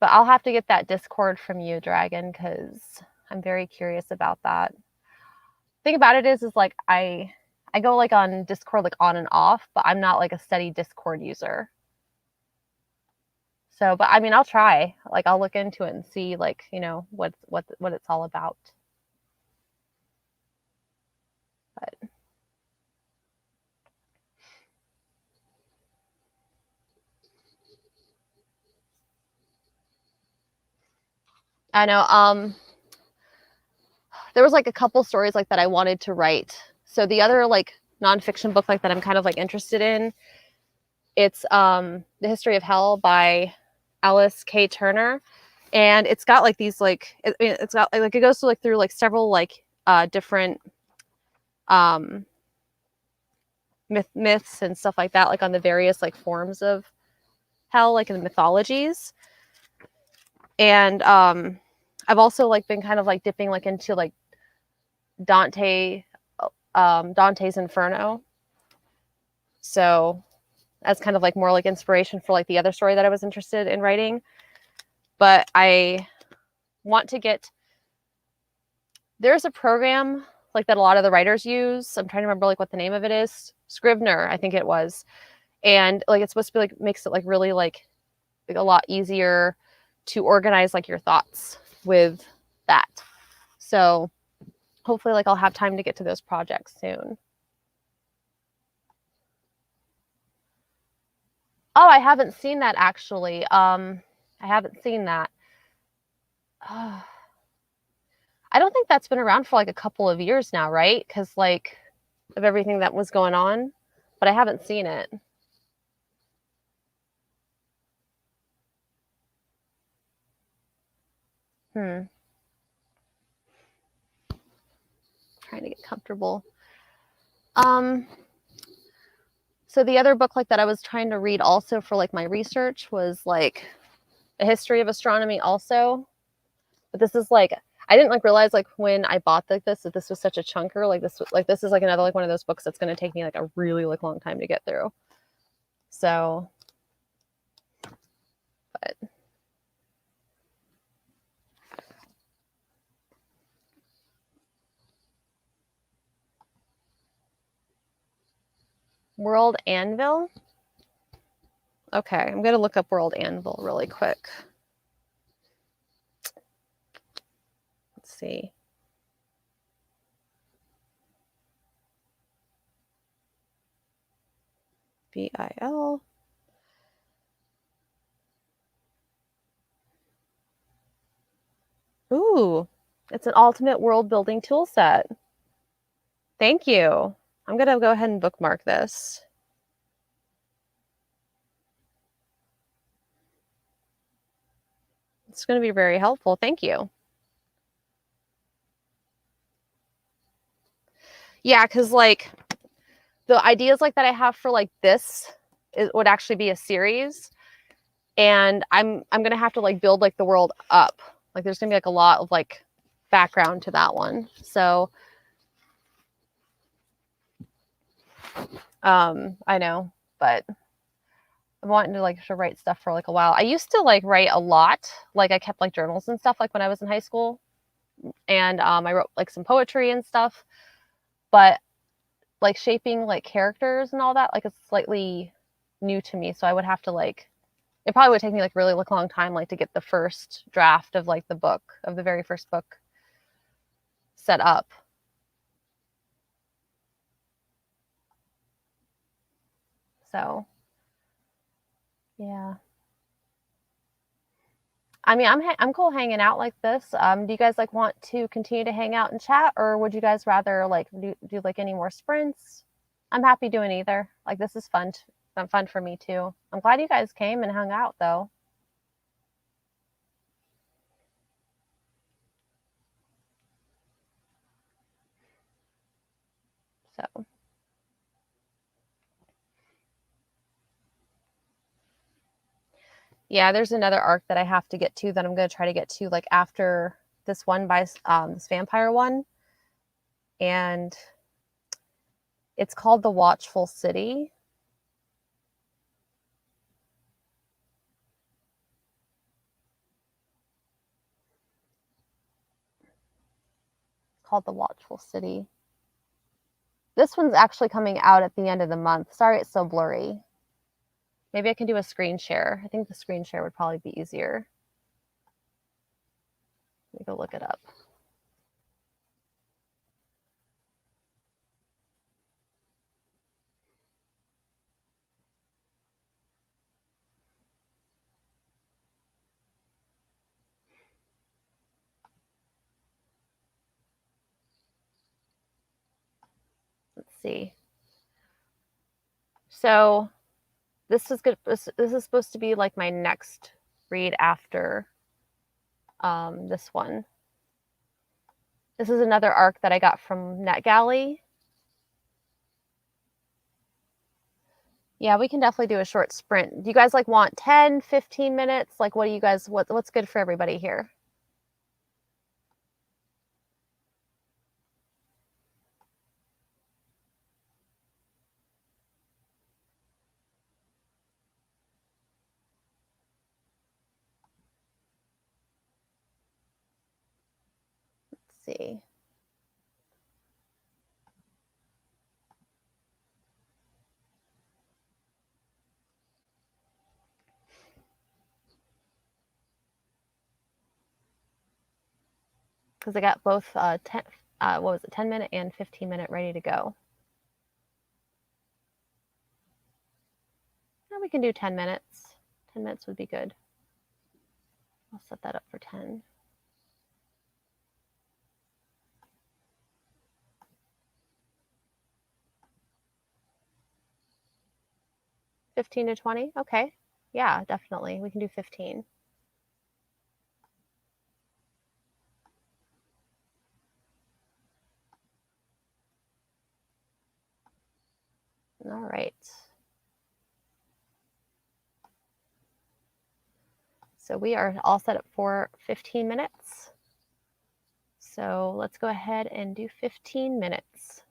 But I'll have to get that Discord from you, Dragon, because I'm very curious about that. Thing about it is like I go like on Discord like on and off, but I'm not like a steady Discord user. So, but I mean, I'll try. Like I'll look into it and see like, what it's all about. But I know there was like a couple stories like that I wanted to write. So the other like nonfiction book like that I'm kind of like interested in, it's The History of Hell by Alice K. Turner. And it's got like these like it's got like it goes through like several like different myths and stuff like that, like on the various like forms of hell, like in the mythologies. And I've also like been kind of like dipping like into like Dante's Inferno. So as kind of like more like inspiration for like the other story that I was interested in writing. But I want to get, there's a program like that a lot of the writers use. I'm trying to remember like what the name of it is. Scrivener, I think it was. And like it's supposed to be like makes it like really like a lot easier to organize like your thoughts with that. So hopefully like I'll have time to get to those projects soon. Oh, I haven't seen that actually. I haven't seen that. I don't think that's been around for like a couple of years now, right? Because like of everything that was going on, but I haven't seen it. Trying to get comfortable. So the other book like that I was trying to read also for like my research was like A History of Astronomy also. But this is like I didn't like realize like when I bought like this that this was such a chunker. Like this is like another like one of those books that's going to take me like a really like long time to get through. So, but World Anvil. Okay, I'm going to look up World Anvil really quick. Let's see. BIL. Ooh, it's an ultimate world building tool set. Thank you. I'm going to go ahead and bookmark this. It's going to be very helpful. Thank you. Yeah, because like the ideas like that I have for like this, it would actually be a series. And I'm going to have to like build like the world up. Like there's going to be like a lot of like background to that one. So I know, but I'm wanting to like to write stuff for like a while. I used to like write a lot. Like I kept like journals and stuff like when I was in high school. And I wrote like some poetry and stuff. But like shaping like characters and all that, like it's slightly new to me. So I would have to like it probably would take me like really like long time like to get the first draft of like the book of the very first book set up. So yeah. I mean, I'm cool hanging out like this. Do you guys like want to continue to hang out and chat, or would you guys rather like do like any more sprints? I'm happy doing either. Like this is fun for me too. I'm glad you guys came and hung out though. So yeah, there's another arc that I have to get to that I'm going to try to get to like after this one by this vampire one, and it's called The Watchful City. Called The Watchful City. This one's actually coming out at the end of the month. Sorry, it's so blurry. Maybe I can do a screen share. I think the screen share would probably be easier. Let me go look it up. Let's see. So this is good. This is supposed to be like my next read after this one. This is another arc that I got from NetGalley. Yeah, we can definitely do a short sprint. Do you guys like want 10, 15 minutes? Like what do you guys what's good for everybody here? see. Because I got both 10-minute and 15-minute ready to go. Now we can do 10 minutes. 10 minutes would be good. I'll set that up for 10. $15 to $20? Okay. Yeah, definitely. We can do 15. All right. So we are all set up for 15 minutes. So let's go ahead and do 15 minutes.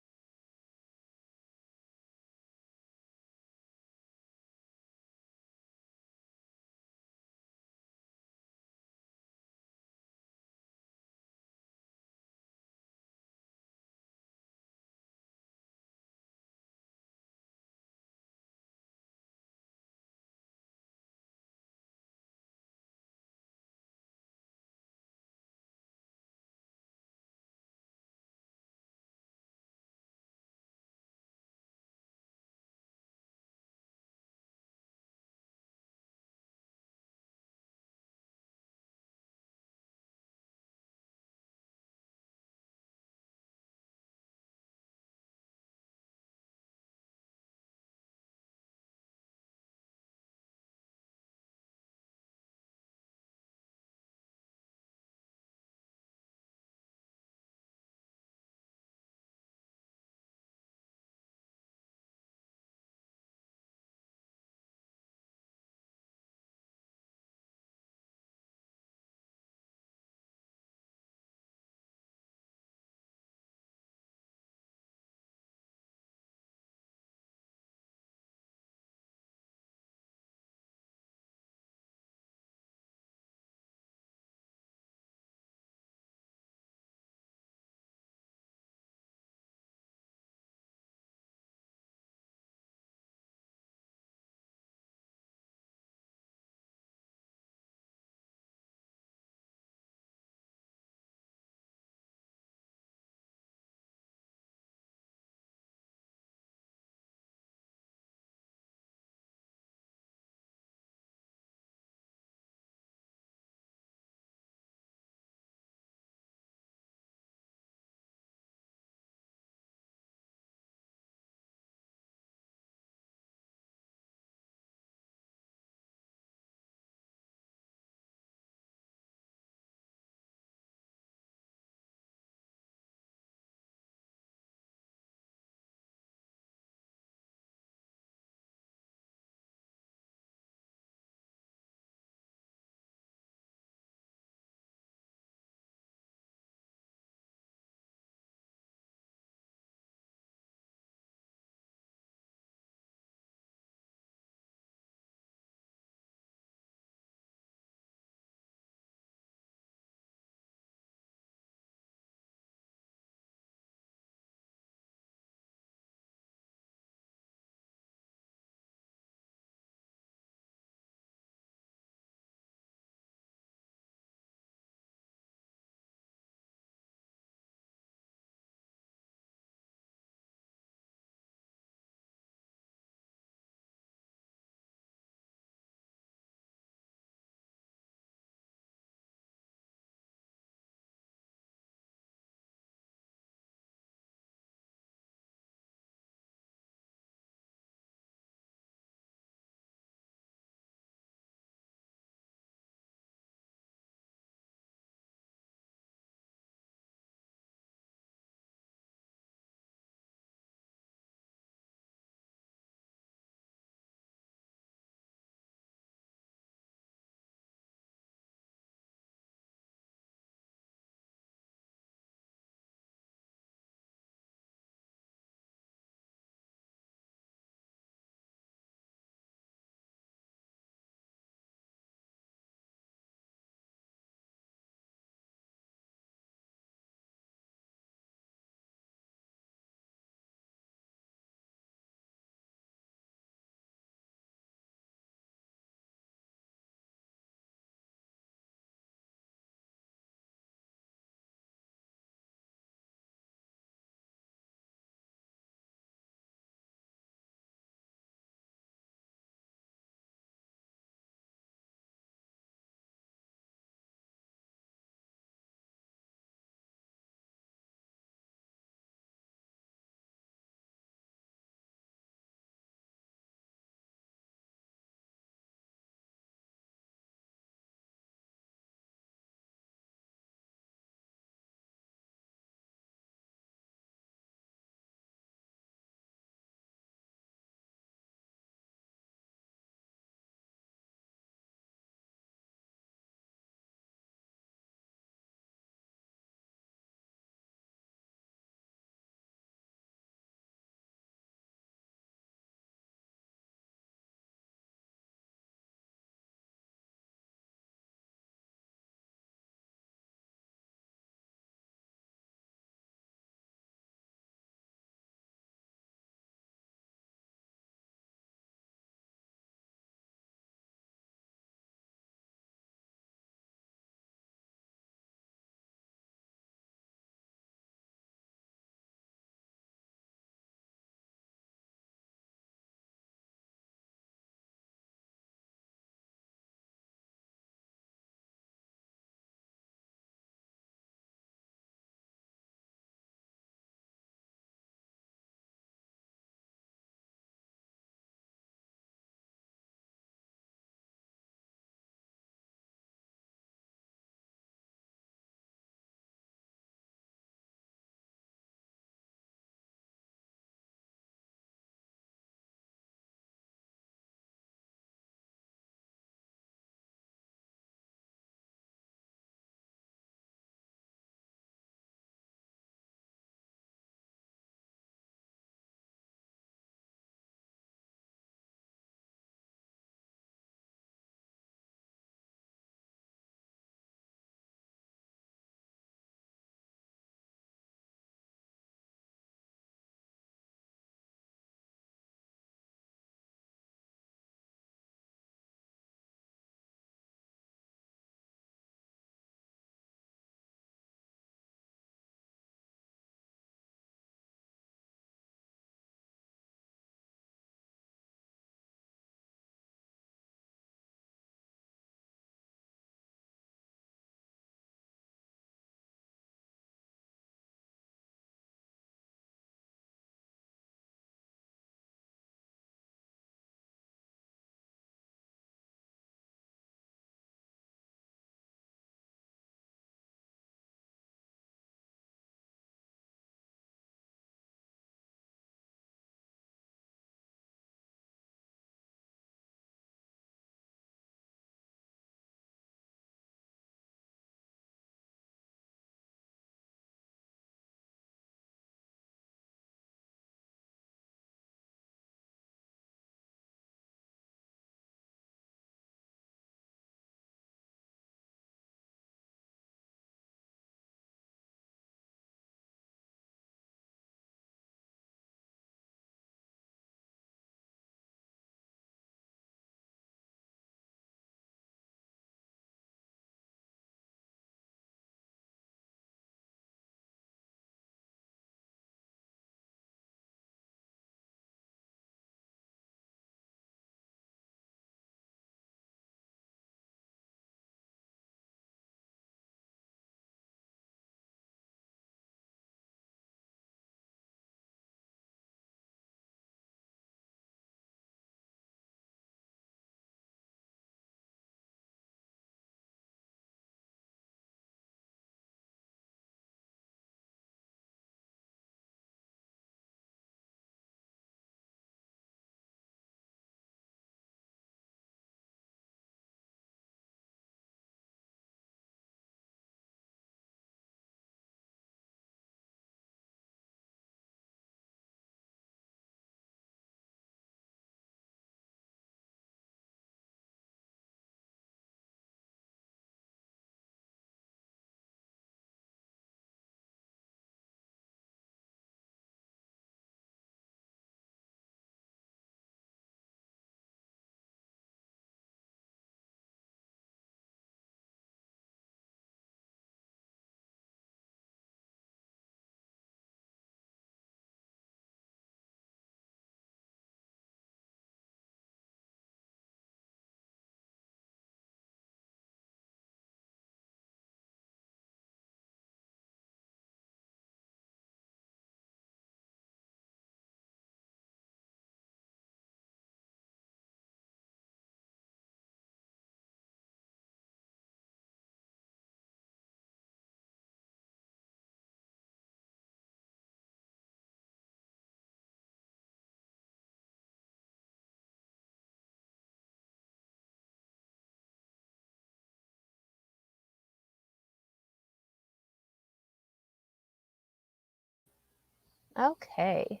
Okay.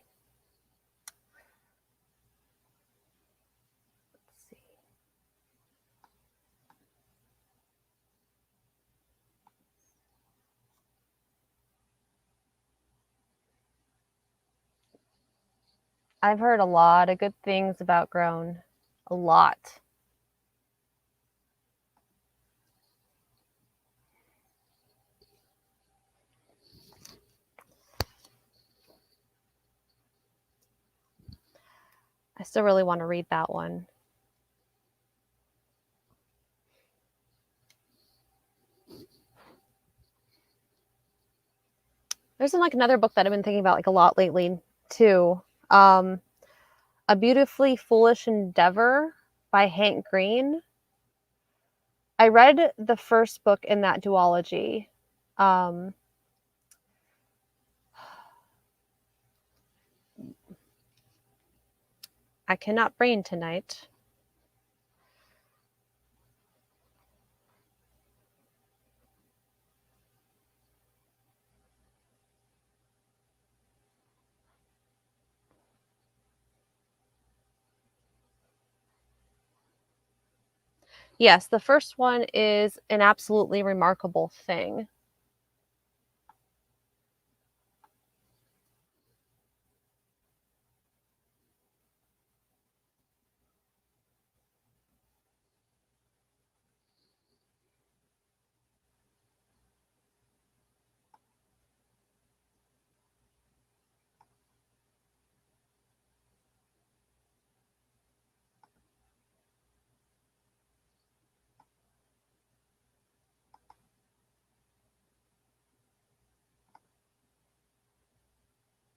Let's see. I've heard a lot of good things about Grown. A lot. I still really want to read that one. There's like another book that I've been thinking about like a lot lately too. A Beautifully Foolish Endeavor by Hank Green. I read the first book in that duology. I cannot brain tonight. Yes, the first one is An Absolutely Remarkable Thing.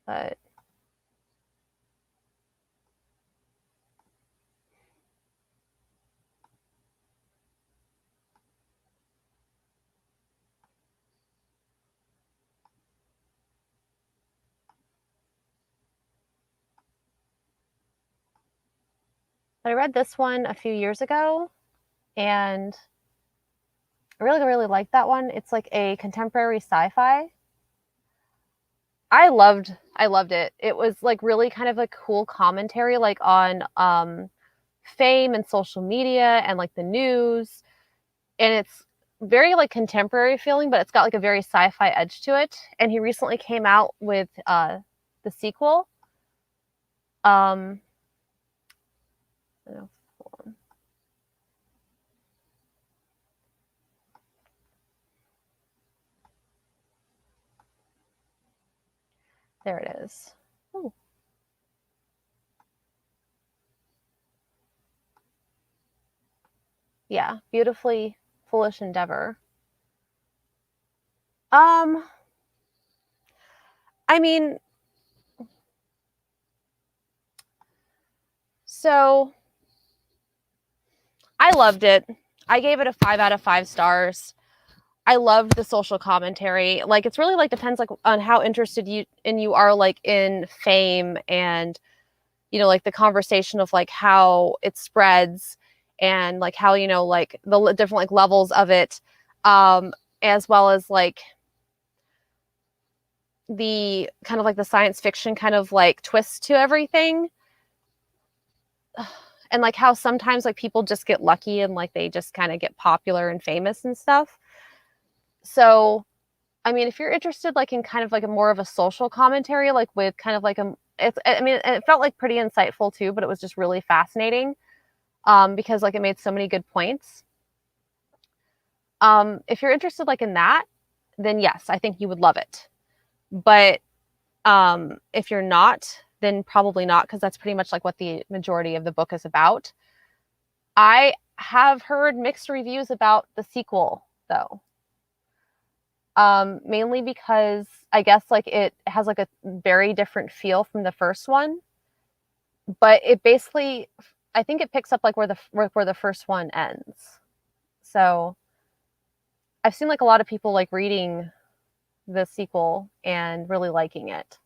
But I read this one a few years ago, and I really, really liked that one. It's like a contemporary sci-fi. I loved it. It was like really kind of a cool commentary like on fame and social media and like the news. And it's very like contemporary feeling, but it's got like a very sci-fi edge to it. And he recently came out with the sequel. Um there it is. Ooh. Yeah, Beautifully Foolish Endeavor. Um I mean, so I loved it. I gave it a 5 out of 5 stars. I loved the social commentary. Like it's really like depends like on how interested you are like in fame and like the conversation of like how it spreads and like how like the different like levels of it, as well as like the kind of like the science fiction kind of like twist to everything, and like how sometimes like people just get lucky and like they just kind of get popular and famous and stuff. So I mean, if you're interested like in kind of like a more of a social commentary, like with kind of like I mean, it felt like pretty insightful too, but it was just really fascinating, because like it made so many good points. If you're interested like in that, then yes, I think you would love it. But if you're not, then probably not, because that's pretty much like what the majority of the book is about. I have heard mixed reviews about the sequel though. Mainly because I guess like it has like a very different feel from the first one, but it basically, I think it picks up like where the first one ends. So I've seen like a lot of people like reading the sequel and really liking it.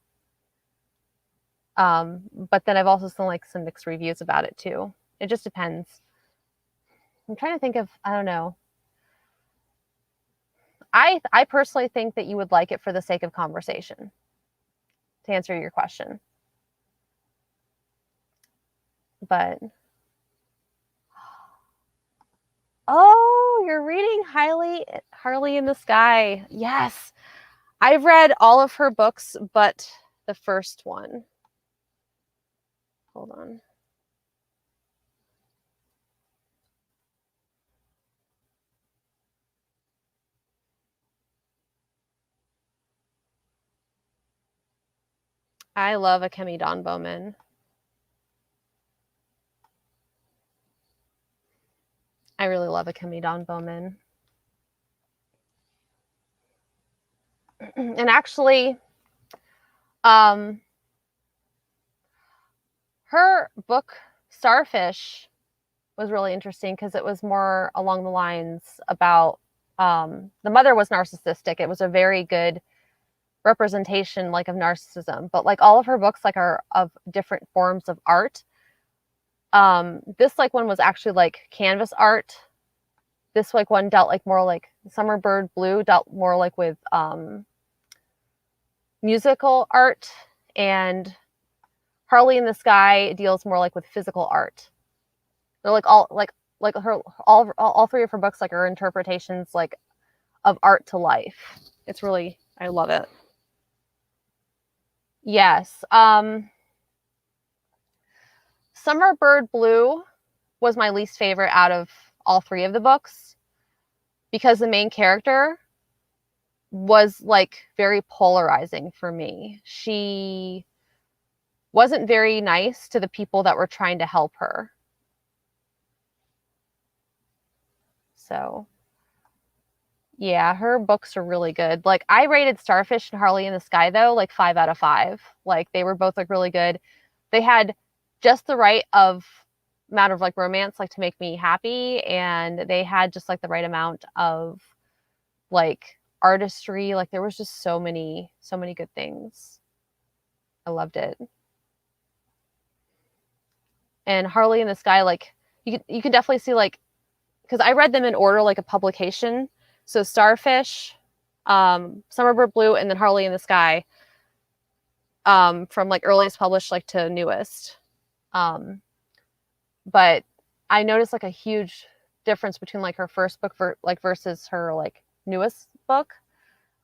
But then I've also seen like some mixed reviews about it too. It just depends. I'm trying to think of, I don't know. I personally think that you would like it for the sake of conversation. to answer your question. But oh, you're reading Harley in the Sky. Yes. I've read all of her books but the first one. Hold on. I love Akemi Dawn Bowman. I really love Akemi Dawn Bowman. And actually, her book Starfish was really interesting because it was more along the lines about the mother was narcissistic. It was a very good representation like of narcissism, but like all of her books like are of different forms of art. This like one was actually like canvas art. This like one dealt like more like Summerbird Blue dealt more like with musical art, and Harley in the Sky deals more like with physical art. They're like all her all three of her books like are interpretations like of art to life. It's really, I love it. Yes. Summerbird Blue was my least favorite out of all three of the books because the main character was like very polarizing for me. She wasn't very nice to the people that were trying to help her. So, yeah, her books are really good. Like I rated Starfish and Harley in the Sky though like 5 out of 5. Like they were both like really good. They had just the right of amount of like romance like to make me happy, and they had just like the right amount of like artistry. Like there was just so many good things. I loved it. And Harley in the Sky, like you can definitely see like, because I read them in order like a publication. So Starfish, Summerbird Blue, and then Harley in the Sky, from like earliest published like to newest. But I noticed like a huge difference between like her first book versus her like newest book,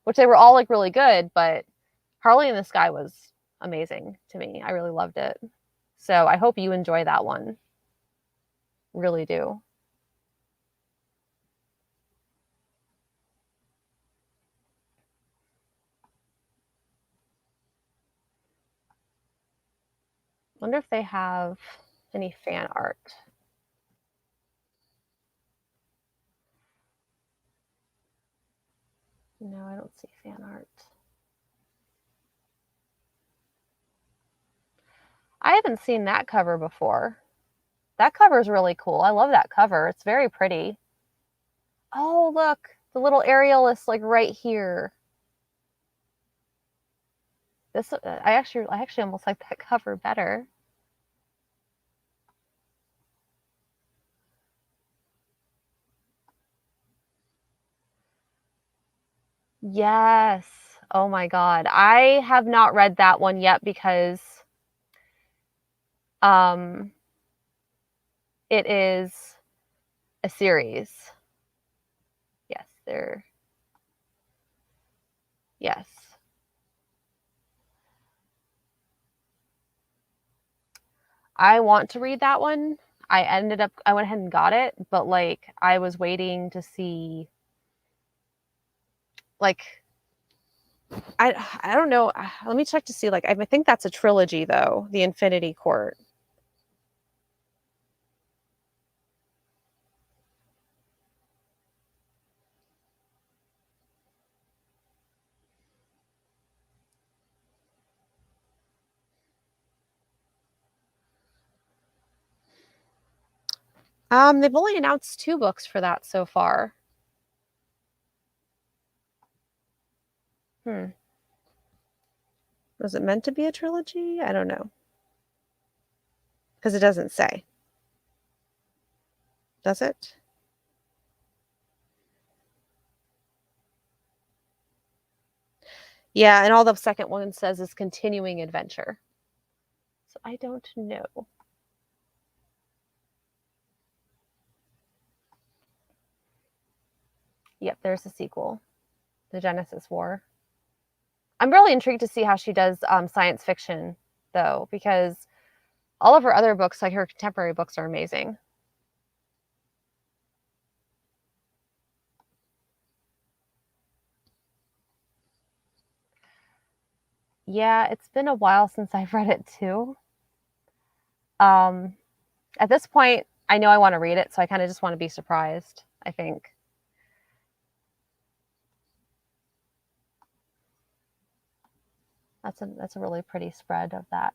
which they were all like really good, but Harley in the Sky was amazing to me. I really loved it. So I hope you enjoy that one. Really do. Wonder if they have any fan art. No, I don't see fan art. I haven't seen that cover before. That cover is really cool. I love that cover. It's very pretty. Oh, look, the little Ariel is like right here. This I actually almost like that cover better. Yes. Oh my God. I have not read that one yet because um it is a series. Yes, there. Yes. I want to read that one. I went ahead and got it, but like I was waiting to see like I don't know. Let me check to see like I think that's a trilogy though, The Infinity Court. They've only announced 2 books for that so far. Was it meant to be a trilogy? I don't know. Because it doesn't say. Does it? Yeah, and all the second one says is continuing adventure. So I don't know. Yep, there's the sequel, The Genesis War. I'm really intrigued to see how she does science fiction, though, because all of her other books, like her contemporary books, are amazing. Yeah, it's been a while since I've read it too. At this point, I know I want to read it, so I kind of just want to be surprised, I think. That's a really pretty spread of that.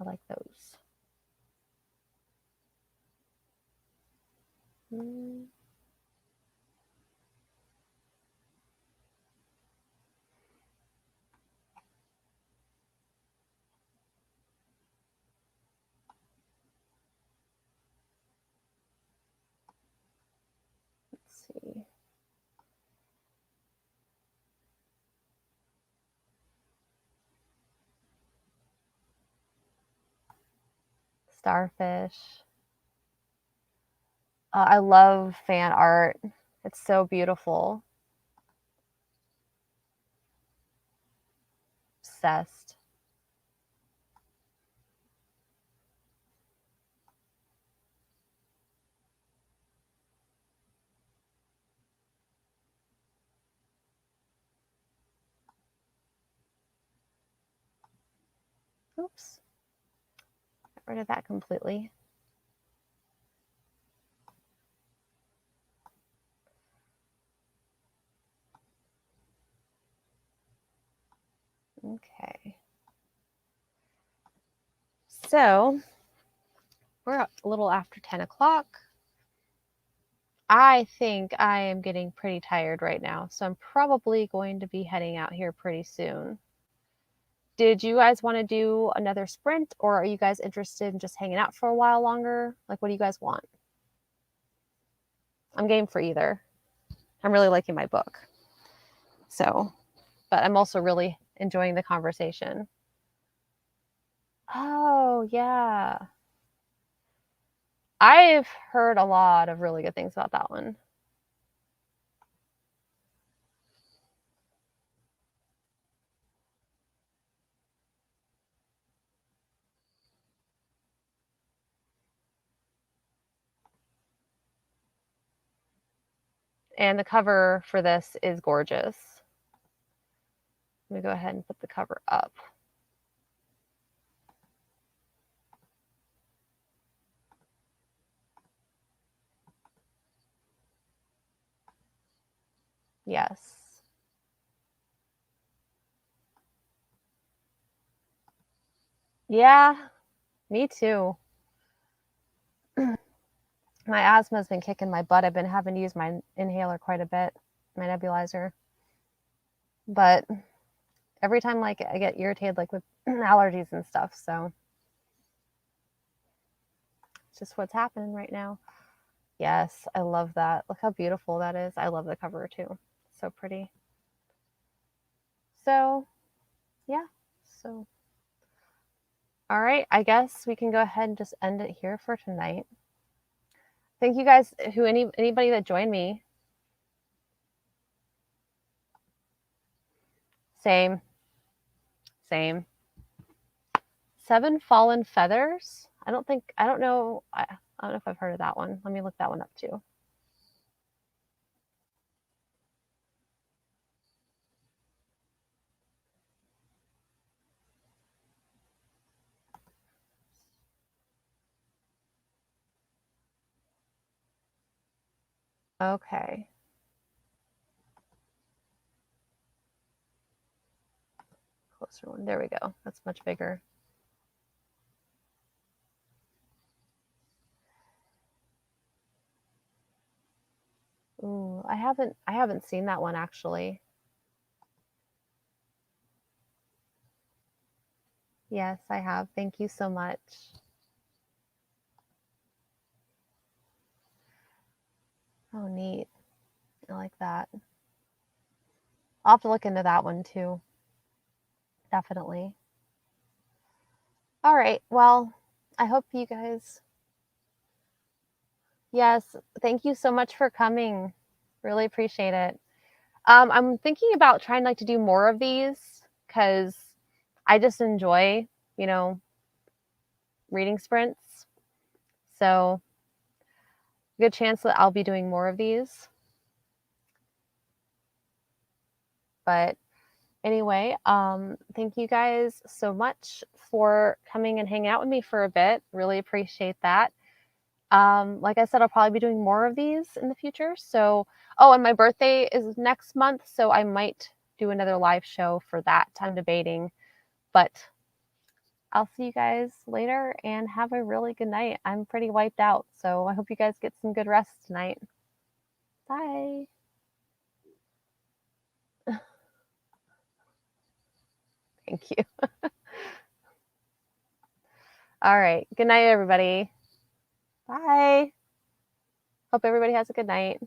I like those. Mm. Let's see. Starfish. I love fan art. It's so beautiful. Obsessed. Oops. Got rid of that completely. Okay. So we're a little after 10 o'clock. I think I am getting pretty tired right now, so I'm probably going to be heading out here pretty soon. Did you guys want to do another sprint, or are you guys interested in just hanging out for a while longer? Like, what do you guys want? I'm game for either. I'm really liking my book. So, but I'm also really enjoying the conversation. Oh, yeah. I've heard a lot of really good things about that one. And the cover for this is gorgeous. Let me go ahead and put the cover up. Yes. Yeah, me too. My asthma's been kicking my butt. I've been having to use my inhaler quite a bit, my nebulizer. But every time like I get irritated like with allergies and stuff, so it's just what's happening right now. Yes, I love that. Look how beautiful that is. I love the cover too. So pretty. So, yeah. So, all right, I guess we can go ahead and just end it here for tonight. Thank you guys anybody that joined me. Same. Same. Seven Fallen Feathers. I don't know. I don't know if I've heard of that one. Let me look that one up too. Okay. Closer one. There we go. That's much bigger. Ooh, I haven't seen that one actually. Yes, I have. Thank you so much. Oh, neat. I like that. I'll have to look into that one too. Definitely. All right. Well, I hope you guys. Yes. Thank you so much for coming. Really appreciate it. I'm thinking about trying like to do more of these because I just enjoy, you know, reading sprints. So good chance that I'll be doing more of these. But anyway, thank you guys so much for coming and hanging out with me for a bit. Really appreciate that. Like I said, I'll probably be doing more of these in the future. So, oh, and my birthday is next month, so I might do another live show for that. Time debating, but I'll see you guys later and have a really good night. I'm pretty wiped out, so I hope you guys get some good rest tonight. Bye. Thank you. All right. Good night, everybody. Bye. Hope everybody has a good night.